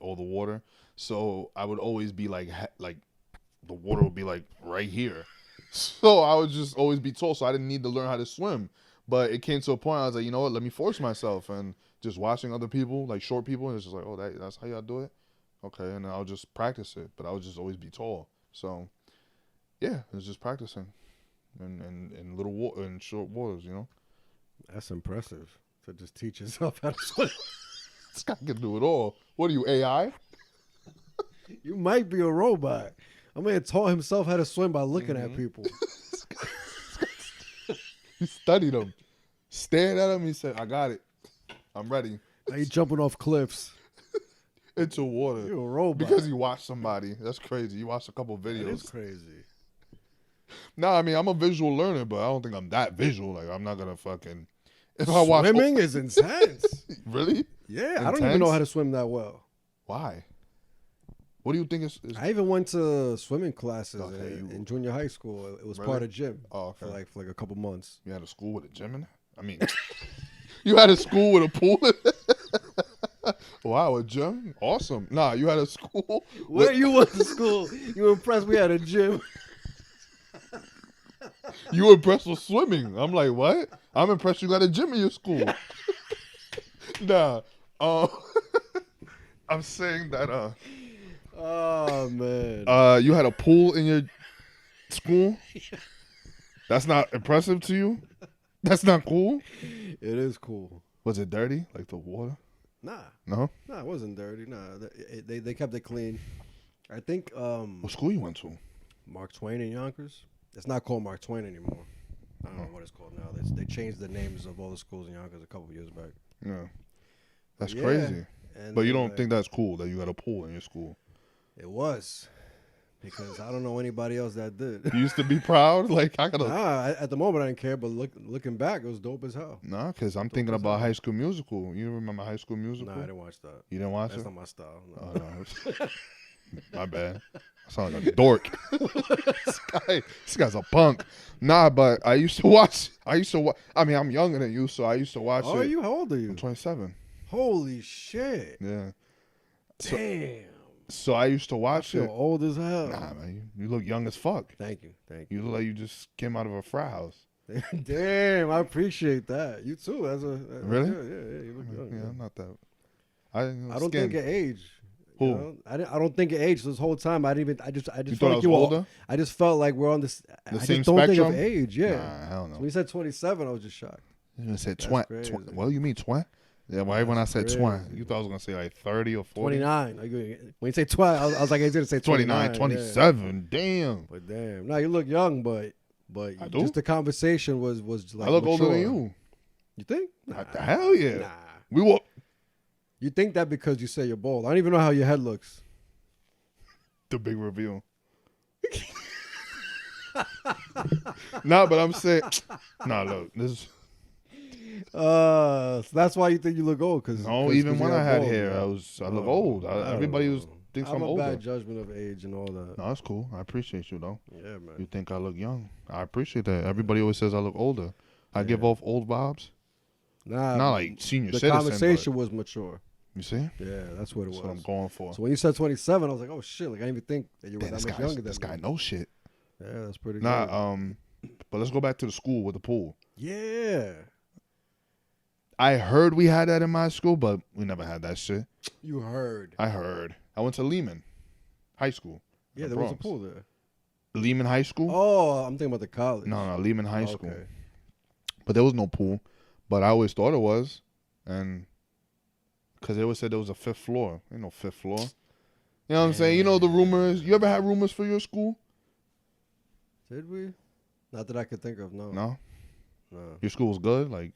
all the water. So I would always be like the water would be like right here. So I would just always be tall. So I didn't need to learn how to swim. But it came to a point I was like, you know what? Let me force myself. And just watching other people, like short people, and it's just like, oh, that's how y'all do it? Okay. And then I'll just practice it. But I would just always be tall. So yeah, it was just practicing in little water, in short waters, That's impressive. To just teach yourself how to swim. This guy can do it all. What are you, AI? You might be a robot. I mean, taught himself how to swim by looking at people. He studied him, stared at him. He said, "I got it. I'm ready." Now you jumping off cliffs into water. You're a robot because you watched somebody. That's crazy. You watched a couple videos. That is crazy. No, I mean I'm a visual learner, but I don't think I'm that visual. Like I'm not gonna fucking. If Swimming is intense. Really? Yeah, Intense? I don't even know how to swim that well. Why? What do you think is I even went to swimming classes Okay, in junior high school. It was Really? part of gym Oh, okay. for like a couple months. You had a school with a gym in it? I mean, you had a school with a pool in it? Wow, a gym? Awesome. Nah, you had a school. Where you went to school? You impressed? We had a gym. You were impressed with swimming. I'm like, what? I'm impressed you got a gym in your school. Nah. I'm saying that Oh man. you had a pool in your school? That's not impressive to you? That's not cool? It is cool. Was it dirty? Like the water? Nah, No? it wasn't dirty. Nah, they kept it clean. I think What school you went to? Mark Twain in Yonkers. It's not called Mark Twain anymore. I don't know what it's called now. They changed the names of all the schools in Yonkers a couple years back. Yeah. That's Yeah. crazy. And But you then, don't think that's cool that you got a pool in your school? It was, because I don't know anybody else that did. You used to be proud? Like, I gotta... At the moment I didn't care, but looking back, it was dope as hell. Nah, because I'm thinking about High School Musical. You remember High School Musical? Nah, I didn't watch that. You didn't watch That's it? not my style. No. Oh, no. My bad. I sound like a dork. This guy's a punk. Nah, but I used to watch. I mean, I'm younger than you, so I used to watch it. Oh, you? How old are you? I'm 27. Holy shit. Yeah. Damn. So I used to I watch feel it. old as hell. Nah, man, you look young as fuck. Thank you. You look like you just came out of a frat house. Damn, I appreciate that. You too. Really? Yeah. You look young. Yeah, I'm not that. I don't think it age. Who? You know? I don't think it aged this whole time. I just You felt thought I like was you were older? I just felt like we're on this. The I same just don't think spectrum? of age. Yeah. Nah, hell no. So when you said 27, I was just shocked. You said That's 20. crazy. Well, you mean 20? Yeah, why when I said That's 20, crazy. you thought I was going to say like 30 or 40? 29. When you say 12, I was like, I was going to say 29, 29. 27. Damn. But damn, no, you look young, but I do? just the conversation was like I look older than mature. you. You think? Hell yeah. Nah. We will. You think that because you say you're bald. I don't even know how your head looks. The big reveal. Nah, but I'm saying. Nah, look. This. So that's why you think you look old. No, even when I had hair, I look old. I don't Everybody know. thinks I'm I'm a older. bad judgment of age and all that. No, that's cool. I appreciate you though. Yeah, man. You think I look young? I appreciate that. Everybody always says I look older. I give Yeah. off old vibes. Nah, Not like senior the citizen. conversation was mature. You see? Yeah, that's what it That's was. what I'm going for. So when you said 27, I was like, oh shit! Like I didn't even think that you were Damn, that this much guy's- younger than this guy me. knows shit. Yeah, that's pretty Nah, good. but let's go back to the school with the pool. Yeah, I heard we had that in my school, but we never had that shit. you heard. I heard. I went to Lehman High School. Yeah, in there was a Bronx. pool there. Lehman High School? Oh, I'm thinking about the college. No, Lehman High School. Okay. But there was no pool. But I always thought it was. And because they always said there was a fifth floor. Ain't no fifth floor. You know what I'm saying? You know the rumors. You ever had rumors for your school? Did we? Not that I could think of. No. No? No. Your school was good? Like,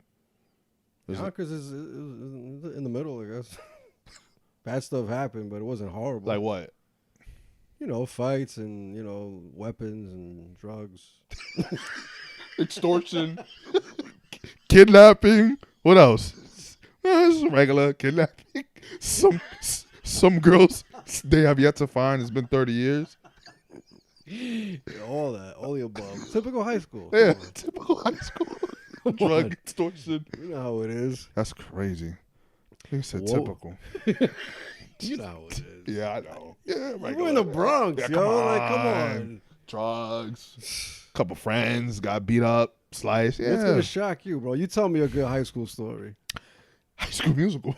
was it- Yonkers is in the middle, I guess. Bad stuff happened, but it wasn't horrible. like what? You know, fights and, you know, weapons and drugs. Extortion. Kidnapping. What else? It's regular kidnapping. Some girls they have yet to find. It's been 30 years. Yeah, all that. All the above. Typical high school. Yeah, Come on. typical high school. Come Drug on. extortion. You know how it is. That's crazy. He said Whoa. typical. You know how it is. Yeah, I know. Yeah, We're in the Bronx, Yeah, yo. Like, come on. Drugs. Couple friends got beat up, sliced. It's Yeah. gonna shock you, bro. You tell me a good high school story. High School Musical.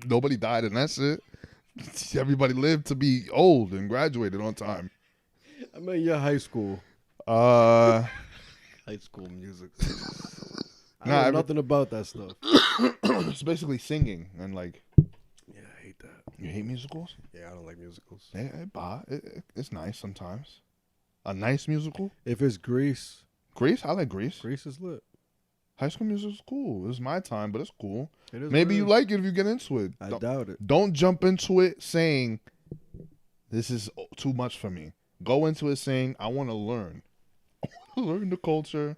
Nobody died in that shit. Everybody lived to be old and graduated on time. I mean, your high school. Uh, High school music. I Nah, know nothing about that stuff. it's basically singing and like. Yeah, I hate that. You hate musicals? Yeah, I don't like musicals. It's nice sometimes. A nice musical. If it's Grease, Grease, I like Grease. Grease is lit. High School Musical is cool. It was my time, but it's cool. It is Maybe what it you is. like it if you get into it. I doubt it. Don't jump into it saying, this is too much for me. Go into it saying, I want to learn. I want to learn the culture.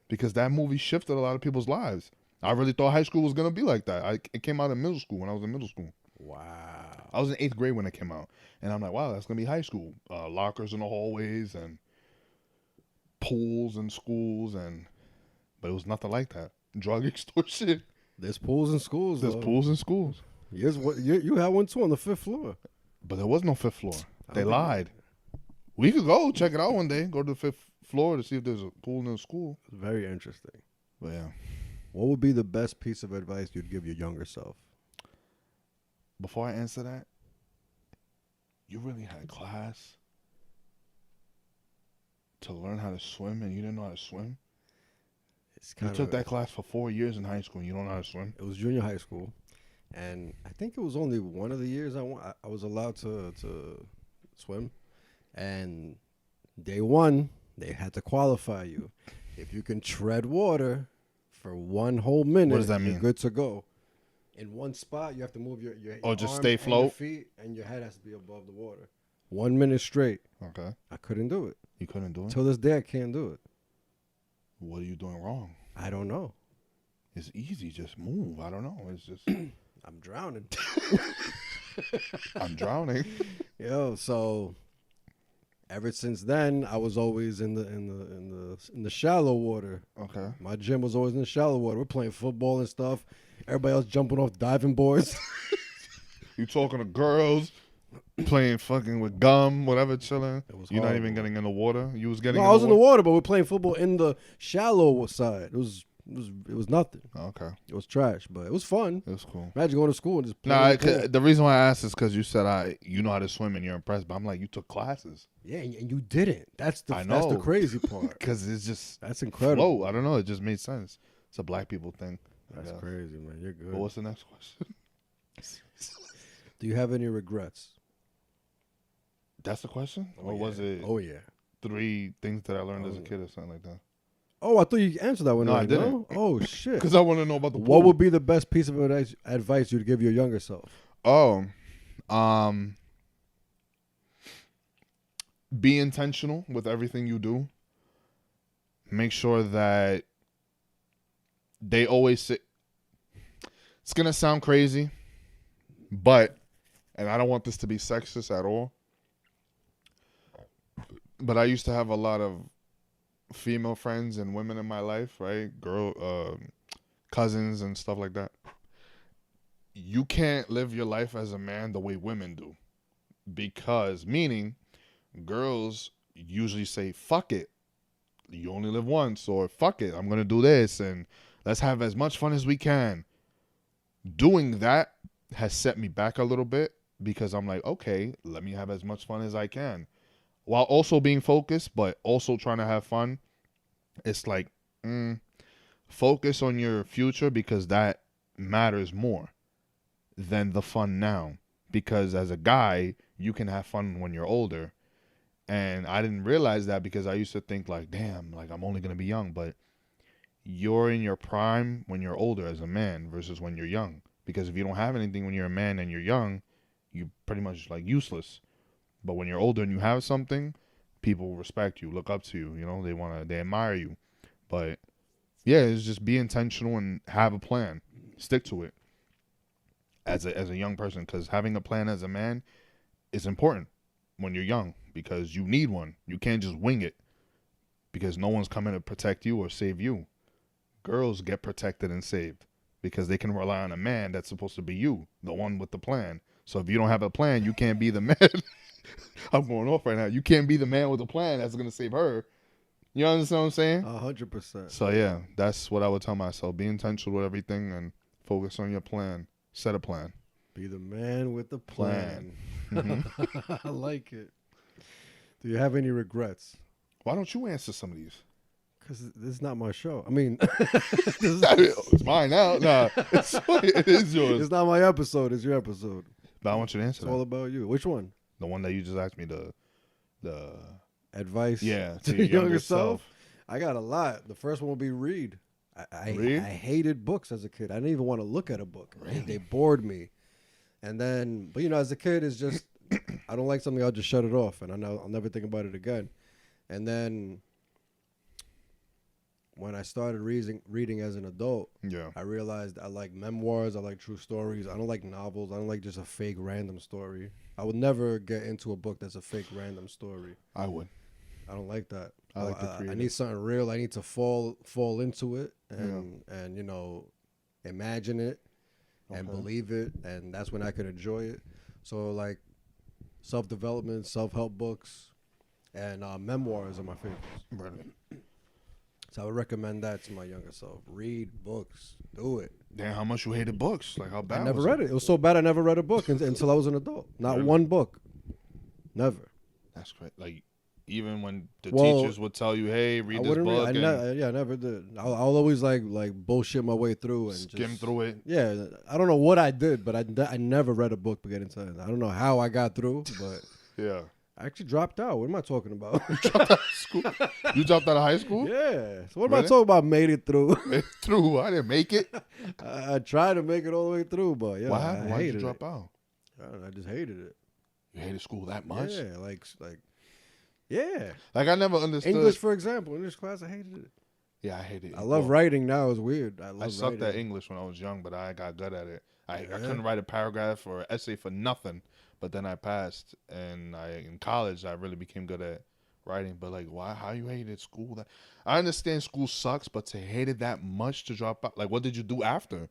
Because that movie shifted a lot of people's lives. I really thought high school was going to be like that. It came out in middle school when I was in middle school. Wow. I was in 8th grade when it came out. And I'm like, wow, that's going to be high school. Lockers in the hallways and pools in schools. But it was nothing like that. Drug extortion. There's pools in schools, There's though. pools in schools. Yes, you had one, too, on the 5th floor. But there was no 5th floor. They lied. We could go check it out one day. Go to the 5th floor to see if there's a pool in the school. Very interesting. But yeah. What would be the best piece of advice you'd give your younger self? Before I answer that, you really had class to learn how to swim and you didn't know how to swim? You took that class for 4 years in high school and you don't know how to swim? It was junior high school. And I think it was only one of the years I was allowed to swim. And day one, they had to qualify you. If you can tread water for 1 whole minute, what does that mean? You're good to go. In one spot, you have to move your just arm stay and float? your feet, and your head has to be above the water. 1 minute straight. Okay. I couldn't do it. You couldn't do it? Till this day, I can't do it. What are you doing wrong? I don't know. It's easy. Just move. I don't know. It's just... I'm drowning. I'm drowning. Yo, so ever since then, I was always in the shallow water. Okay. My gym was always in the shallow water. We're playing football and stuff. Everybody else jumping off diving boards. You talking to girls, playing fucking with gum, whatever, chilling. It was You're not horrible. even getting in the water. You was getting. No, I was in the water, but we're playing football in the shallow side. It was nothing. Okay. It was trash, but it was fun. It was cool. Imagine going to school and just Nah, playing. the reason why I asked is because you said you know how to swim and you're impressed, but I'm like, you took classes. Yeah, and you didn't. That's the know. crazy part. Because it's just That's incredible. flow. I don't know. It just made sense. It's a black people thing. That's crazy, man. You're good. But what's the next question? Do you have any regrets? That's the question? Or yeah. was it Oh, yeah. 3 things that I learned as a kid or something like that? Oh, I thought you answered that one. No, I already, didn't. No? Oh, shit. Because I want to know about the pool. What would be the best piece of advice you'd give your younger self? Oh, be intentional with everything you do. Make sure that they always say, it's going to sound crazy, but, and I don't want this to be sexist at all, but I used to have a lot of female friends and women in my life, right? Cousins and stuff like that. You can't live your life as a man the way women do. Because, meaning, girls usually say, fuck it. You only live once, or fuck it, I'm going to do this, and let's have as much fun as we can. Doing that has set me back a little bit because I'm like, okay, let me have as much fun as I can. While also being focused, but also trying to have fun. It's like, focus on your future because that matters more than the fun now. Because as a guy, you can have fun when you're older. And I didn't realize that because I used to think like, damn, like I'm only going to be young. But you're in your prime when you're older as a man versus when you're young. Because if you don't have anything when you're a man and you're young, you're pretty much like useless. But when you're older and you have something, people respect you, look up to you. You know, they admire you. But yeah, it's just be intentional and have a plan. Stick to it as a young person, because having a plan as a man is important when you're young because you need one. You can't just wing it because no one's coming to protect you or save you. Girls get protected and saved because they can rely on a man that's supposed to be you, the one with the plan. So if you don't have a plan, you can't be the man. I'm going off right now. You can't be the man with a plan that's going to save her. You understand what I'm saying? 100%. So yeah, that's what I would tell myself. Be intentional with everything and focus on your plan. Set a plan. Be the man with the plan. Mm-hmm. I like it. Do you have any regrets? Why don't you answer some of these? Because this is not my show. I mean, it's mine now. Nah, it is yours. It's not my episode. It's your episode. But I want you to answer It's all about you. Which one? the one that you just asked me. The Advice yeah to your younger self? I got a lot. The first one will be read. Read? I hated books as a kid. I didn't even want to look at a book. Really? They bored me. And then, but as a kid, it's just, I don't like something, I'll just shut it off. And I'll never think about it again. And then when I started reading as an adult, Yeah. I realized I like memoirs. I like true stories. I don't like novels. I don't like just a fake random story. I would never get into a book that's a fake random story. I would. I don't like that. I like the I creative. need something real. I need to fall into it and you know, imagine it and believe it, and that's when I could enjoy it. So like self-development, self-help books, and memoirs are my favorites. Right. So I would recommend that to my younger self. Read books. Do it. Damn, how much you hated books? Like, how bad I never was read it. It was so bad I never read a book until I was an adult. Not Really? one book. Never. That's great. Like, even when the Well, teachers would tell you, hey, read I this wouldn't book, read. I never did. I'll always like bullshit my way through and skim just, through it. Yeah, I don't know what I did, but I never read a book beginning to end. I don't know how I got through, but Yeah. I actually dropped out. What am I talking about? School. You dropped out of high school? Yeah. So what am I Really? talking about? Made it through. Through. I didn't make it. I tried to make it all the way through, but yeah, What happened? I Why did hated you drop it. out? I don't know, I just hated it. You hated school that much? Yeah, yeah. Like, I never understood. English, for example, English class, I hated it. Yeah, I hated it. I love writing now. It's weird. I sucked at English when I was young, but I got good at it. I couldn't write a paragraph or an essay for nothing, but then I passed, and in college I really became good at writing. But like, why? How you hated school? I understand school sucks, but to hate it that much to drop out, like, what did you do after?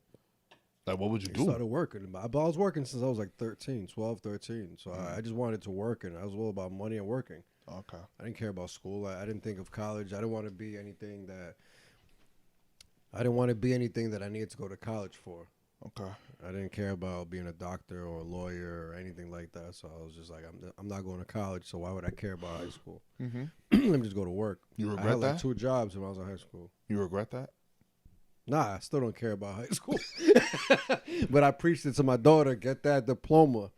Like, what would you I do? started working. I was working since I was like 13, 12, 13. So I just wanted to work, and I was all about money and working. Okay. I didn't care about school. I didn't think of college. I didn't want to be anything that I needed to go to college for. Okay. I didn't care about being a doctor or a lawyer or anything like that. So I was just like, I'm not going to college. So why would I care about high school? Mm-hmm. Let me just go to work. You I regret had like that? 2 jobs when I was in high school. You regret that? Nah, I still don't care about high school. But I preached it to my daughter, get that diploma,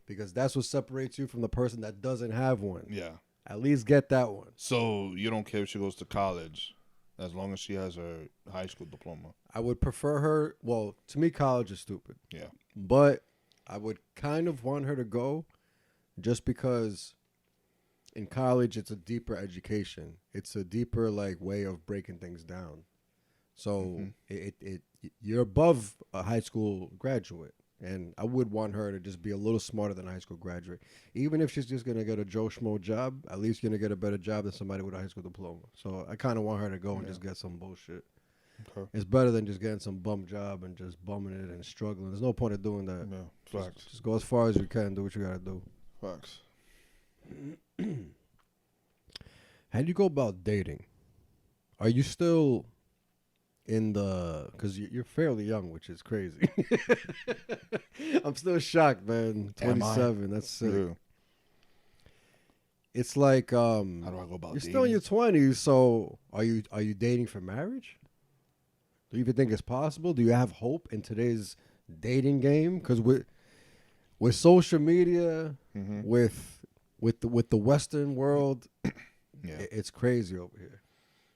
because that's what separates you from the person that doesn't have one. Yeah. At least get that one. So you don't care if she goes to college, as long as she has her high school diploma. I would prefer her. Well, to me, college is stupid. Yeah. But I would kind of want her to go just because in college it's a deeper education. It's a deeper like way of breaking things down. So you're above a high school graduate. And I would want her to just be a little smarter than a high school graduate. Even if she's just going to get a Joe Schmo job, at least going to get a better job than somebody with a high school diploma. So I kind of want her to go and just get some bullshit. Okay. It's better than just getting some bum job and just bumming it and struggling. There's no point of doing that. Yeah. Facts. Just go as far as you can. Do what you got to do. Facts. How do you go about dating? Are you still in the... Because you're fairly young, which is crazy. I'm still shocked, man. 27. That's sick. Yeah. It's like... How do I go about You're dating? still in your 20s, so are you dating for marriage? Do you even think it's possible? Do you have hope in today's dating game? Because with social media, with the Western world, it's crazy over here.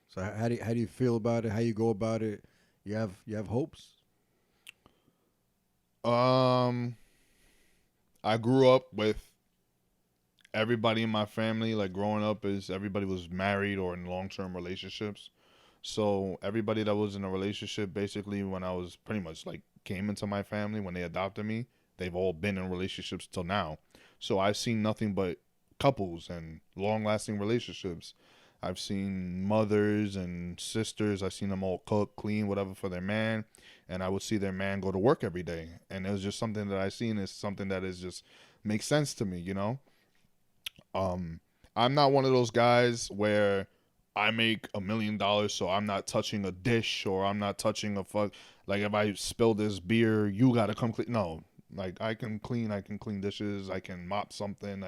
So how do you feel about it? How you go about it? You have hopes? I grew up with everybody in my family. Like, growing up, everybody was married or in long-term relationships. So everybody that was in a relationship, basically, when I was pretty much like came into my family, when they adopted me, they've all been in relationships till now. So I've seen nothing but couples and long-lasting relationships. I've seen mothers and sisters. I've seen them all cook, clean, whatever for their man. And I would see their man go to work every day. And it was just something that I seen is something that is just makes sense to me, you know? I'm not one of those guys where I make $1 million, so I'm not touching a dish or I'm not touching like if I spill this beer, you got to come clean. No, like I can clean dishes. I can mop something.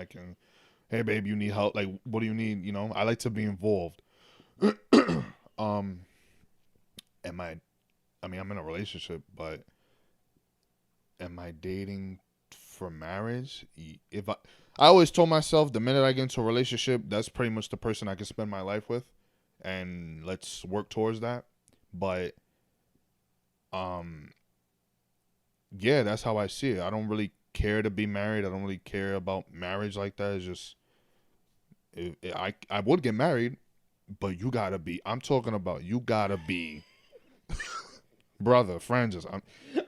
Hey babe, you need help? Like, what do you need? You know, I like to be involved. I'm in a relationship, but am I dating for marriage? I always told myself the minute I get into a relationship, that's pretty much the person I can spend my life with, and let's work towards that. But, yeah, that's how I see it. I don't really care to be married. I don't really care about marriage like that. It's just, I would get married, but I'm talking about you gotta be, brother, Franjez.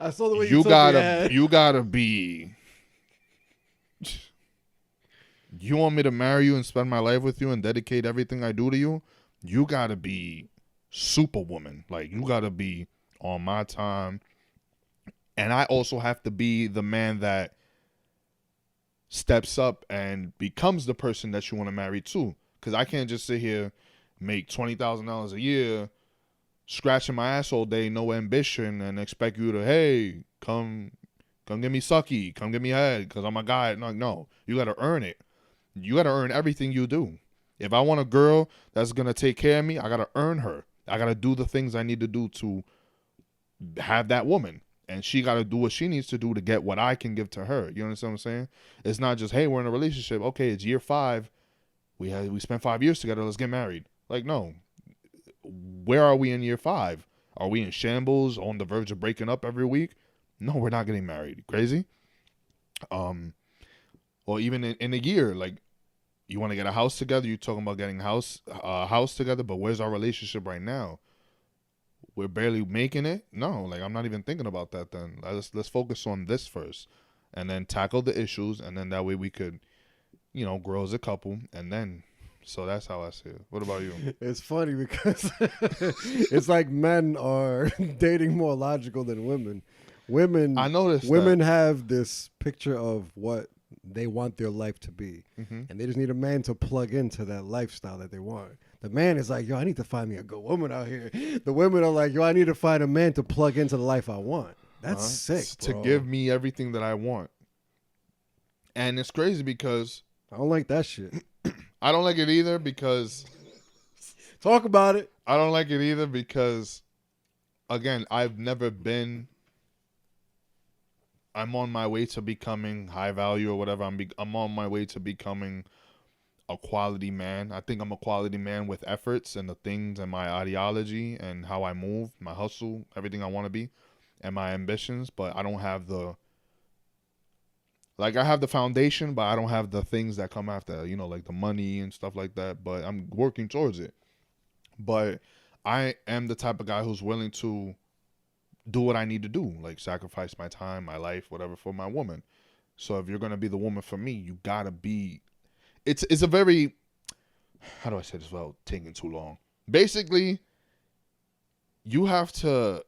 I saw the way you took your head. You gotta be. You want me to marry you and spend my life with you and dedicate everything I do to you? You gotta be superwoman. Like, you gotta be on my time. And I also have to be the man that steps up and becomes the person that you want to marry too. Because I can't just sit here, make $20,000 a year, scratching my ass all day, no ambition, and expect you to, hey, come give me sucky, come give me head, because I'm a guy. No, you got to earn it. You got to earn everything you do. If I want a girl that's going to take care of me, I got to earn her. I got to do the things I need to do to have that woman. And she got to do what she needs to do to get what I can give to her. You understand what I'm saying? It's not just, hey, we're in a relationship. Okay, it's year 5. We spent 5 years together. Let's get married. Like, no. Where are we in year 5? Are we in shambles, on the verge of breaking up every week? No, we're not getting married. Crazy? Or even in a year, like, you want to get a house together. You're talking about getting a house together, but where's our relationship right now? We're barely making it. No, like, I'm not even thinking about that. Then let's focus on this first, and then tackle the issues, and then that way we could, grow as a couple, and then. So that's how I see it. What about you? It's funny because it's like men are dating more logical than women. I noticed women have this picture of what they want their life to be. Mm-hmm. And they just need a man to plug into that lifestyle that they want. The man is like, yo, I need to find me a good woman out here. The women are like, yo, I need to find a man to plug into the life I want. That's sick, bro. To give me everything that I want. And it's crazy because I don't like that shit. I don't like it either because talk about it. I don't like it either because, again, I've never been. I'm on my way to becoming high value or whatever. I'm on my way to becoming a quality man. I think I'm a quality man with efforts and the things and my ideology and how I move, my hustle, everything I want to be, and my ambitions. But I don't have I have the foundation, but I don't have the things that come after, like the money and stuff like that. But I'm working towards it. But I am the type of guy who's willing to do what I need to do, like sacrifice my time, my life, whatever, for my woman. So if you're going to be the woman for me, you got to be, it's a very, how do I say this without taking too long? Basically, you have to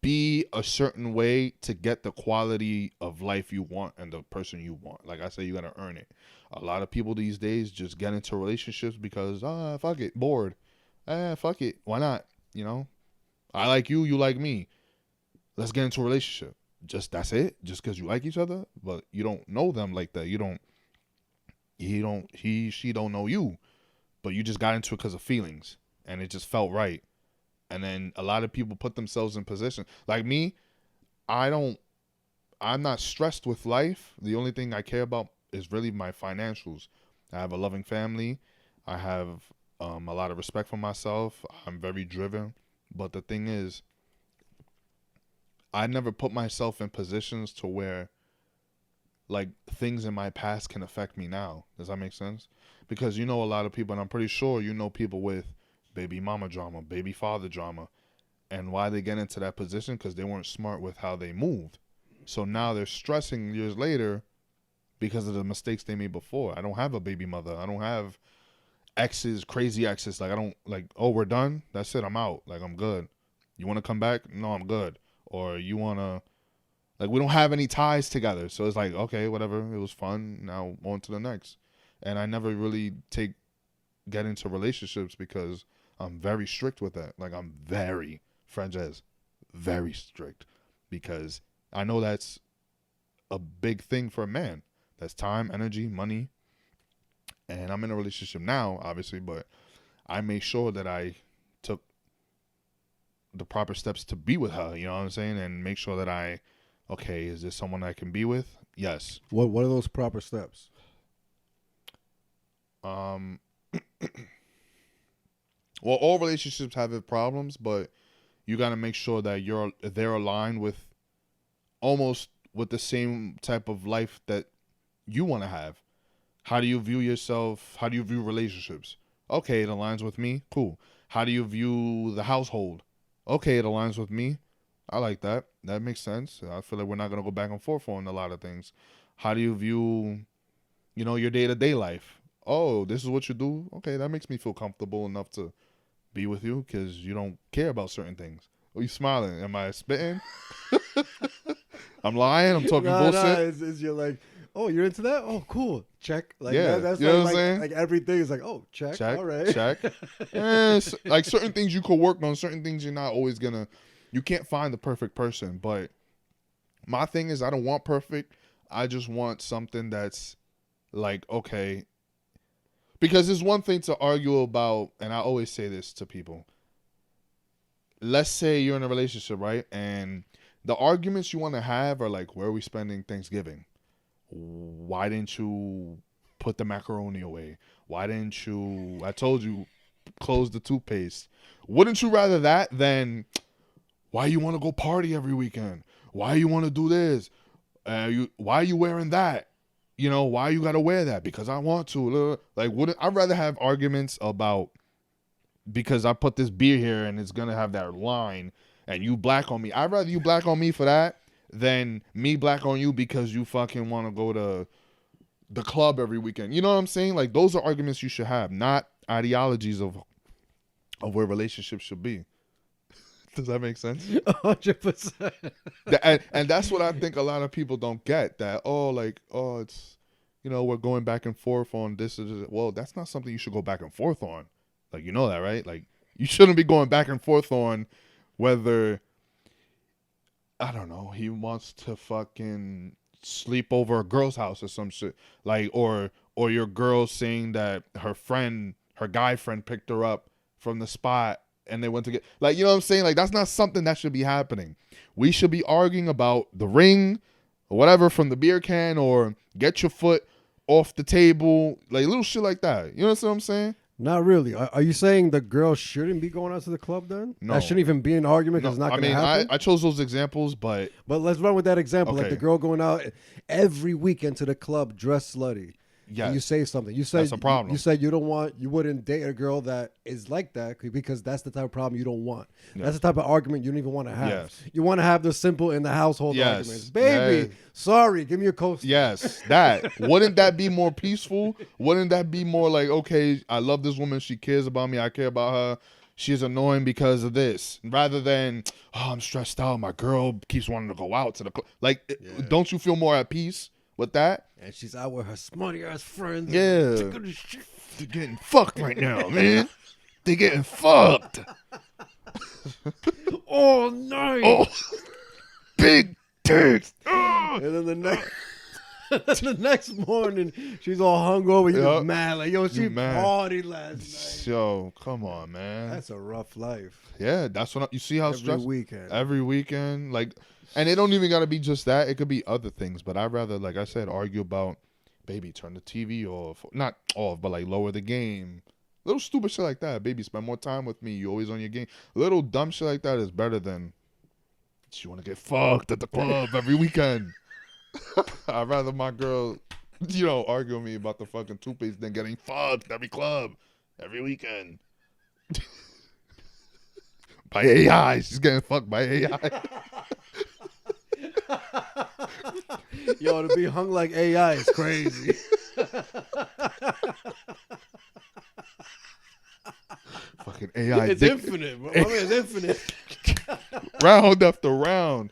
be a certain way to get the quality of life you want and the person you want. Like I say, you got to earn it. A lot of people these days just get into relationships because, fuck it, bored. Fuck it, why not, I like you, you like me. Let's get into a relationship. That's it. Just because you like each other, but you don't know them like that. She don't know you, but you just got into it because of feelings, and it just felt right. And then a lot of people put themselves in position. Like me, I'm not stressed with life. The only thing I care about is really my financials. I have a loving family. I have a lot of respect for myself. I'm very driven. But the thing is, I never put myself in positions to where, like, things in my past can affect me now. Does that make sense? Because a lot of people, and I'm pretty sure people with baby mama drama, baby father drama, and why they get into that position, because they weren't smart with how they moved. So now they're stressing years later because of the mistakes they made before. I don't have a baby mother. I don't have exes, crazy exes. Like, I don't, like, oh, we're done? That's it. I'm out. Like, I'm good. You want to come back? No, I'm good. Or you want to, like, we don't have any ties together. So it's like, okay, whatever. It was fun. Now on to the next. And I never really get into relationships because I'm very strict with that. Like, I'm very, Franjez, very strict. Because I know that's a big thing for a man. That's time, energy, money. And I'm in a relationship now, obviously, but I made sure that I took the proper steps to be with her, you know what I'm saying? And make sure that okay, is this someone I can be with? Yes. What are those proper steps? Well, all relationships have their problems, but you got to make sure that they're aligned with almost with the same type of life that you want to have. How do you view yourself? How do you view relationships? Okay, it aligns with me. Cool. How do you view the household? Okay, it aligns with me. I like that. That makes sense. I feel like we're not gonna go back and forth on a lot of things. How do you view, your day-to-day life? Oh, this is what you do. Okay, that makes me feel comfortable enough to be with you because you don't care about certain things. Are you smiling? Am I spitting? I'm lying. I'm talking bullshit. It's you're like, oh, you're into that? Oh, cool. Check. Like Yeah, that's you know like, what I'm saying? like everything is like, oh, check. Check, All right. check. Like certain things you could work on, certain things you're not always gonna. You can't find the perfect person, but my thing is I don't want perfect. I just want something that's like okay. Because there's one thing to argue about, and I always say this to people. Let's say you're in a relationship, right? And the arguments you want to have are like, where are we spending Thanksgiving? Why didn't you put the macaroni away? Why didn't you, I told you, close the toothpaste. Wouldn't you rather that than why you want to go party every weekend? Why you want to do this? Why are you wearing that? Why you got to wear that? Because I want to. Like, I'd rather have arguments about because I put this beer here and it's going to have that line and you black on me. I'd rather you black on me for that than me black on you because you fucking want to go to the club every weekend. You know what I'm saying? Like, those are arguments you should have, not ideologies of where relationships should be. Does that make sense? 100%. And that's what I think a lot of people don't get. That, it's, we're going back and forth on this. Well, that's not something you should go back and forth on. Like, you know that, right? Like, you shouldn't be going back and forth on whether, I don't know, he wants to fucking sleep over a girl's house or some shit. Like, or your girl saying that her guy friend picked her up from the spot and they went to get, like, you know what I'm saying? Like, that's not something that should be happening. We should be arguing about the ring or whatever from the beer can, or get your foot off the table, like little shit like that. You know what I'm saying? Not really. Are you saying the girl shouldn't be going out to the club then? No. That shouldn't even be an argument because it's not going to happen? I chose those examples, but let's run with that example. Okay. Like the girl going out every weekend to the club dressed slutty. yeah, And you say something. You said that's a problem. You said you wouldn't date a girl that is like that because that's the type of problem you don't want. Yeah. That's the type of argument you don't even want to have. Yes. You want to have the simple in the household Yes. arguments. Baby, sorry, give me a coaster. Yes, that. Wouldn't that be more peaceful? Wouldn't that be more like, okay, I love this woman. She cares about me. I care about her. She's annoying because of this. Rather than, oh, I'm stressed out. My girl keeps wanting to go out to the club. Like, don't you feel more at peace with that? And she's out with her smutty ass friends. Yeah. They're getting fucked right now, man. They're getting fucked. All night. Oh, big dicks. And then the next morning, she's all hungover. You're just mad. Like, yo, she partied last night. Yo, come on, man. That's a rough life. Yeah, that's what you see how stressful. Every weekend. Like, and it don't even got to be just that. It could be other things. But I'd rather, like I said, argue about, baby, turn the TV off. Not off, but like lower the game. Little stupid shit like that. Baby, spend more time with me. You always on your game. Little dumb shit like that is better than she want to get fucked at the club every weekend. I'd rather my girl, argue with me about the fucking toothpaste than getting fucked every club, every weekend. By AI. She's getting fucked by AI. Yo, to be hung like AI is crazy. Fucking AI. It's infinite, bro. I mean, it's infinite. Round after round.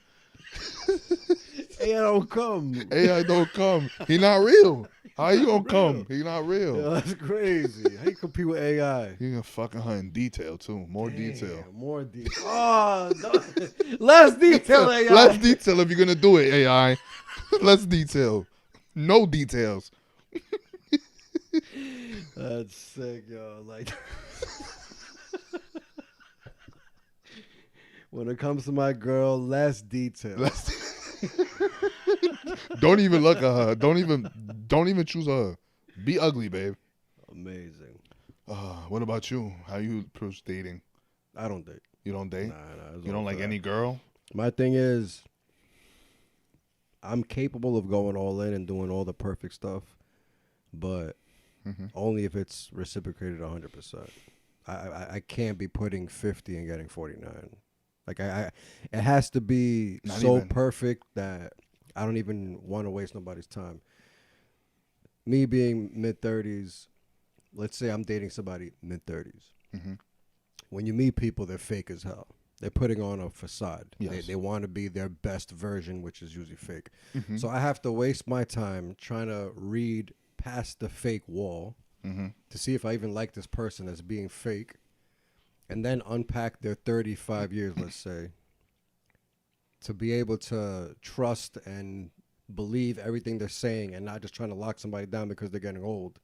AI don't come. AI don't come. He not real. How you gonna come? He not real. Yo, that's crazy. How you compete with AI? You gonna fucking her in detail too. More detail. More detail. Oh, no. Less detail, AI. Less detail if you're gonna do it, AI. Less detail. No details. That's sick, yo. Like, when it comes to my girl, less detail. Don't even look at her. Don't even choose her. Be ugly, babe. Amazing. What about you? How you approach dating? I don't date. You don't date? Nah. You don't like any girl? My thing is, I'm capable of going all in and doing all the perfect stuff, but only if it's reciprocated 100%. I can't be putting 50 and getting 49. Like it has to be Not so even. perfect that I don't even want to waste nobody's time. Me being mid-30s, let's say I'm dating somebody mid-30s. Mm-hmm. When you meet people, they're fake as hell. They're putting on a facade. Yes. They want to be their best version, which is usually fake. Mm-hmm. So I have to waste my time trying to read past the fake wall Mm-hmm. to see if I even like this person as being fake, and then unpack their 35 years, let's say, to be able to trust and believe everything they're saying and not just trying to lock somebody down because they're getting old.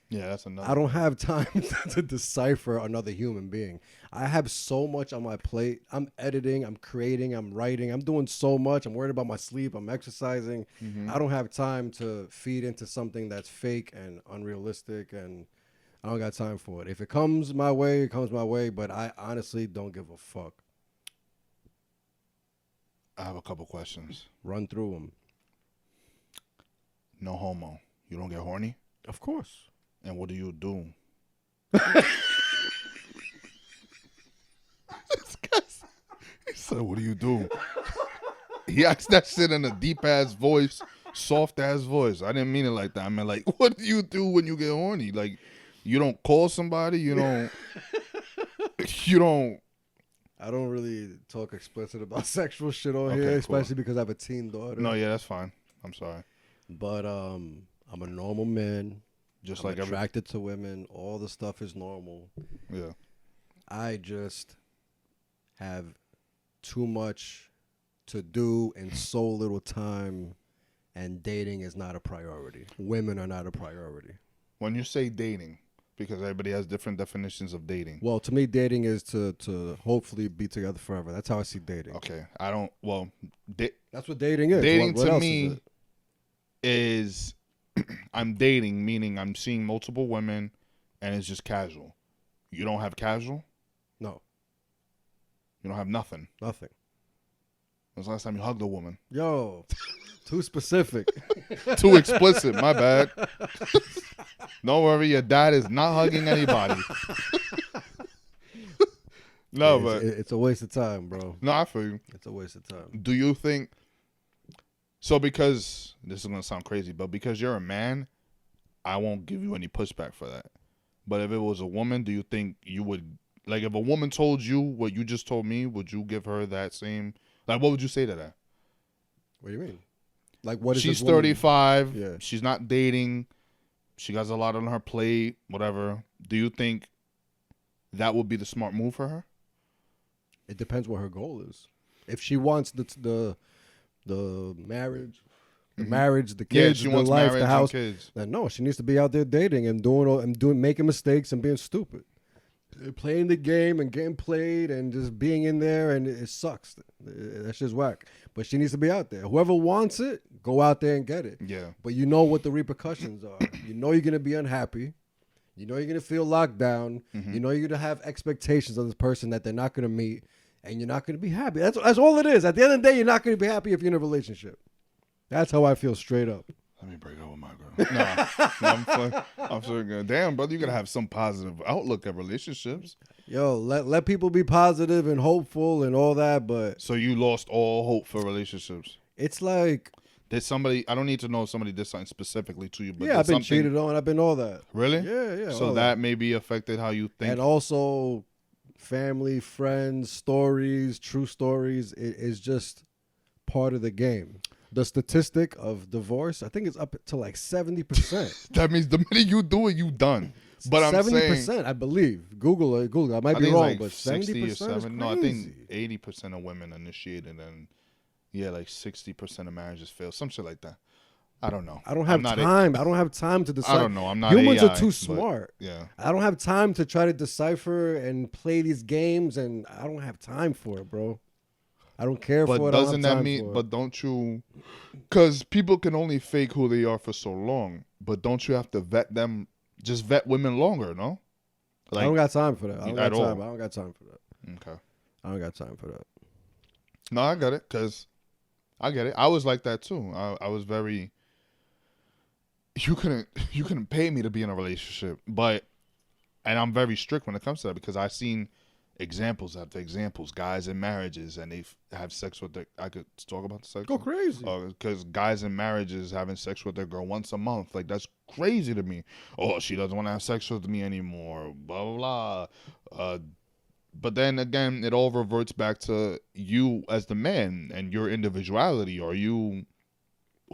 Yeah, that's another. I don't have time to decipher another human being. I have so much on my plate. I'm editing, I'm creating, I'm writing. I'm doing so much. I'm worried about my sleep. I'm exercising. Mm-hmm. I don't have time to feed into something that's fake and unrealistic, and I don't got time for it. If it comes my way, it comes my way, but I honestly don't give a fuck. I have a couple questions. Run through them. No homo. You don't get horny? Of course. And what do you do? He said, what do you do? He asked that shit in a deep-ass voice, soft-ass voice. I didn't mean it like that. I meant, like, what do you do when you get horny? Like, you don't call somebody? You don't... I don't really talk explicit about sexual shit on Okay, here, cool. especially because I have a teen daughter. No, yeah, that's fine. I'm sorry. But I'm a normal man. Just I'm like attracted to women. All the stuff is normal. Yeah. I just have too much to do in so little time, and dating is not a priority. Women are not a priority. When you say dating, because everybody has different definitions of dating. Well, to me, dating is to hopefully be together forever. That's how I see dating. Okay. I don't... Well, That's what dating is. dating what to else me is is I'm dating, meaning I'm seeing multiple women and it's just casual. You don't have casual? No, You don't have nothing. nothing. When's the last time you hugged a woman? Yo, too specific. Too explicit, my bad. Don't worry, your dad is not hugging anybody. No, but It's a waste of time, bro. no, I feel you. It's a waste of time. Do you think so? Because this is gonna sound crazy, but because you're a man, I won't give you any pushback for that. But if it was a woman, do you think you would, like, if a woman told you what you just told me, would you give her that same, like, what would you say to that? What do you mean? Like, what is She's this woman- 35. Yeah. She's not dating. She has a lot on her plate. Whatever. Do you think that would be the smart move for her? It depends what her goal is. If she wants the marriage, the kids, she the wants life, marriage the house, and kids. then no, she needs to be out there dating and doing making mistakes and being stupid. Playing the game and getting played and just being in there, and it sucks. That's just whack. But she needs to be out there. Whoever wants it, go out there and get it. Yeah. But you know what the repercussions are. You know you're going to be unhappy. You know you're going to feel locked down. Mm-hmm. You know you're going to have expectations of this person that they're not going to meet, and you're not going to be happy. That's all it is. At the end of the day, you're not going to be happy if you're in a relationship. That's how I feel straight up. Let me break up with my girl. No, I'm so good. Damn, brother, you gotta have some positive outlook at relationships. Yo, let people be positive and hopeful and all that, but So you lost all hope for relationships. it's like, Did somebody? I don't need to know if somebody did something specifically to you, but yeah, did I've been something- cheated on. I've been all that. Really? Yeah. So all that maybe affected how you think. And also family, friends, stories, true stories. It is just part of the game. The statistic of divorce, I think it's up to like 70%. That means the minute you do it, you done. But I'm 70%, saying, I believe. Google it. I might I be think wrong, it's like but 60 70% or is 7. crazy. No, I think 80% of women initiated, and yeah, like 60% of marriages fail. Some shit like that. I don't know. I don't have time. I don't have time to decide. I don't know. I'm not Humans AI, are too but smart. Yeah. I don't have time to try to decipher and play these games, and I don't have time for it, bro. I don't care But for it. doesn't I don't have that time mean? for it. But don't you? Because people can only fake who they are for so long. But don't you have to vet them? Just vet women longer, no? I don't got time for that. I don't at got time. all. I don't got time for that. Okay. I don't got time for that. No, I got it. Cause I get it. I was like that too. I was very. you couldn't pay me to be in a relationship, and I'm very strict when it comes to that because I've seen examples after examples, guys in marriages and they have sex with their. I could talk about the sex. Go crazy. Because guys in marriages having sex with their girl once a month, like that's crazy to me. Oh, she doesn't want to have sex with me anymore. Blah blah blah. But then again, it all reverts back to you as the man and your individuality. Are you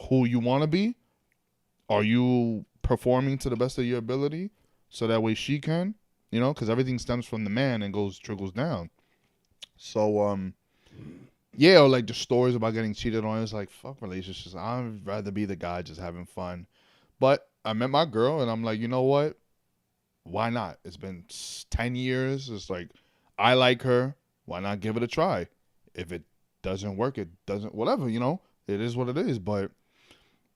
who you want to be? Are you performing to the best of your ability so that way she can? You know, because everything stems from the man and trickles down. So, yeah, or like the stories about getting cheated on. It's like, fuck relationships. I'd rather be the guy just having fun. But I met my girl and I'm like, you know what? Why not? It's been 10 years. It's like, I like her. Why not give it a try? If it doesn't work, it doesn't, whatever, you know? It is what it is. But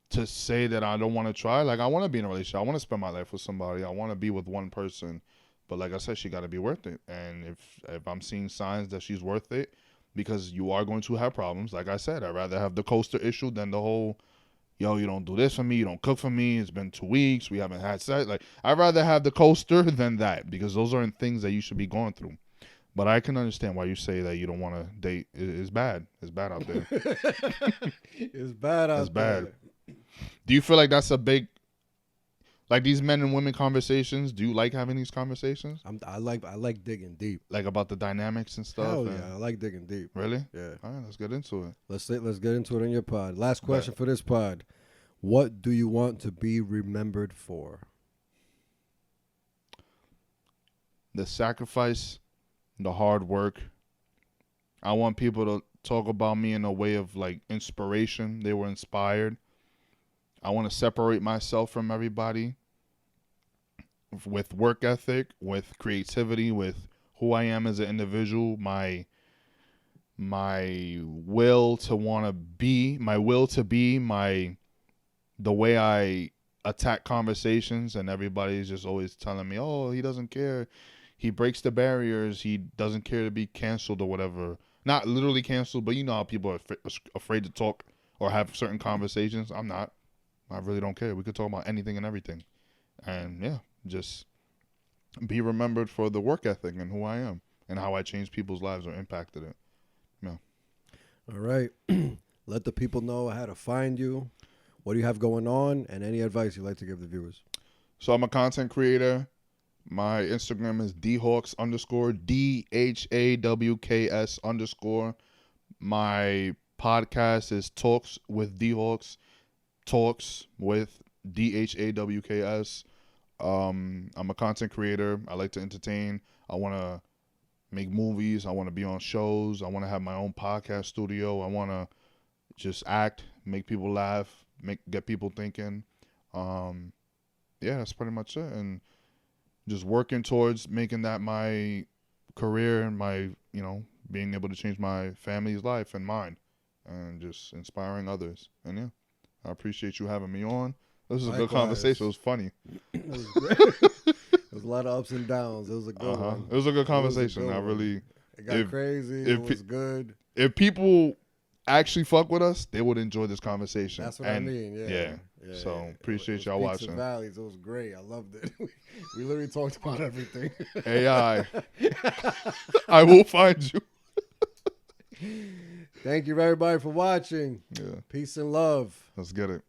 to say that I don't want to try, like I want to be in a relationship. I want to spend my life with somebody. I want to be with one person. But like I said, she got to be worth it. And if I'm seeing signs that she's worth it, because you are going to have problems. Like I said, I'd rather have the coaster issue than the whole, yo, you don't do this for me. You don't cook for me. It's been 2 weeks. We haven't had sex. Like I'd rather have the coaster than that because those aren't things that you should be going through. But I can understand why you say that you don't want to date. It's bad. It's bad out there. It's bad out there. Bad. Do you feel like that's a big, like these men and women conversations? Do you like having these conversations? I like digging deep. Like about the dynamics and stuff? Hell yeah, I like digging deep. Really? Yeah. All right, let's get into it. Let's get into it in your pod. Last question for this pod. What do you want to be remembered for? The sacrifice, the hard work. I want people to talk about me in a way of like inspiration. They were inspired. I want to separate myself from everybody with work ethic, with creativity, with who I am as an individual, my will to want to be, the way I attack conversations, and everybody's just always telling me, oh, he doesn't care. He breaks the barriers. He doesn't care to be canceled or whatever. Not literally canceled, but you know how people are afraid to talk or have certain conversations. I'm not. I really don't care. We could talk about anything and everything. And yeah, just be remembered for the work ethic and who I am and how I changed people's lives or impacted it. Yeah. All right. Let the people know how to find you. What do you have going on? And any advice you'd like to give the viewers? So I'm a content creator. My Instagram is DHawks _DHAWKS_. My podcast is Talks with DHawks. Talks with DHAWKS. I'm a content creator. I like to entertain. I want to make movies. I want to be on shows. I want to have my own podcast studio. I want to just act, make people laugh, get people thinking. Yeah, that's pretty much it. And just working towards making that my career and my, being able to change my family's life and mine and just inspiring others. And yeah, I appreciate you having me on. This was a good conversation. It was funny. It was great. There was a lot of ups and downs. It was a good one. It was a good conversation. It got crazy. It was good. If people actually fuck with us, they would enjoy this conversation. That's what I mean. Yeah. So appreciate y'all watching. Peaks and valleys. It was great. I loved it. We literally talked about everything. AI. I will find you. Thank you everybody for watching. Yeah. Peace and love. Let's get it.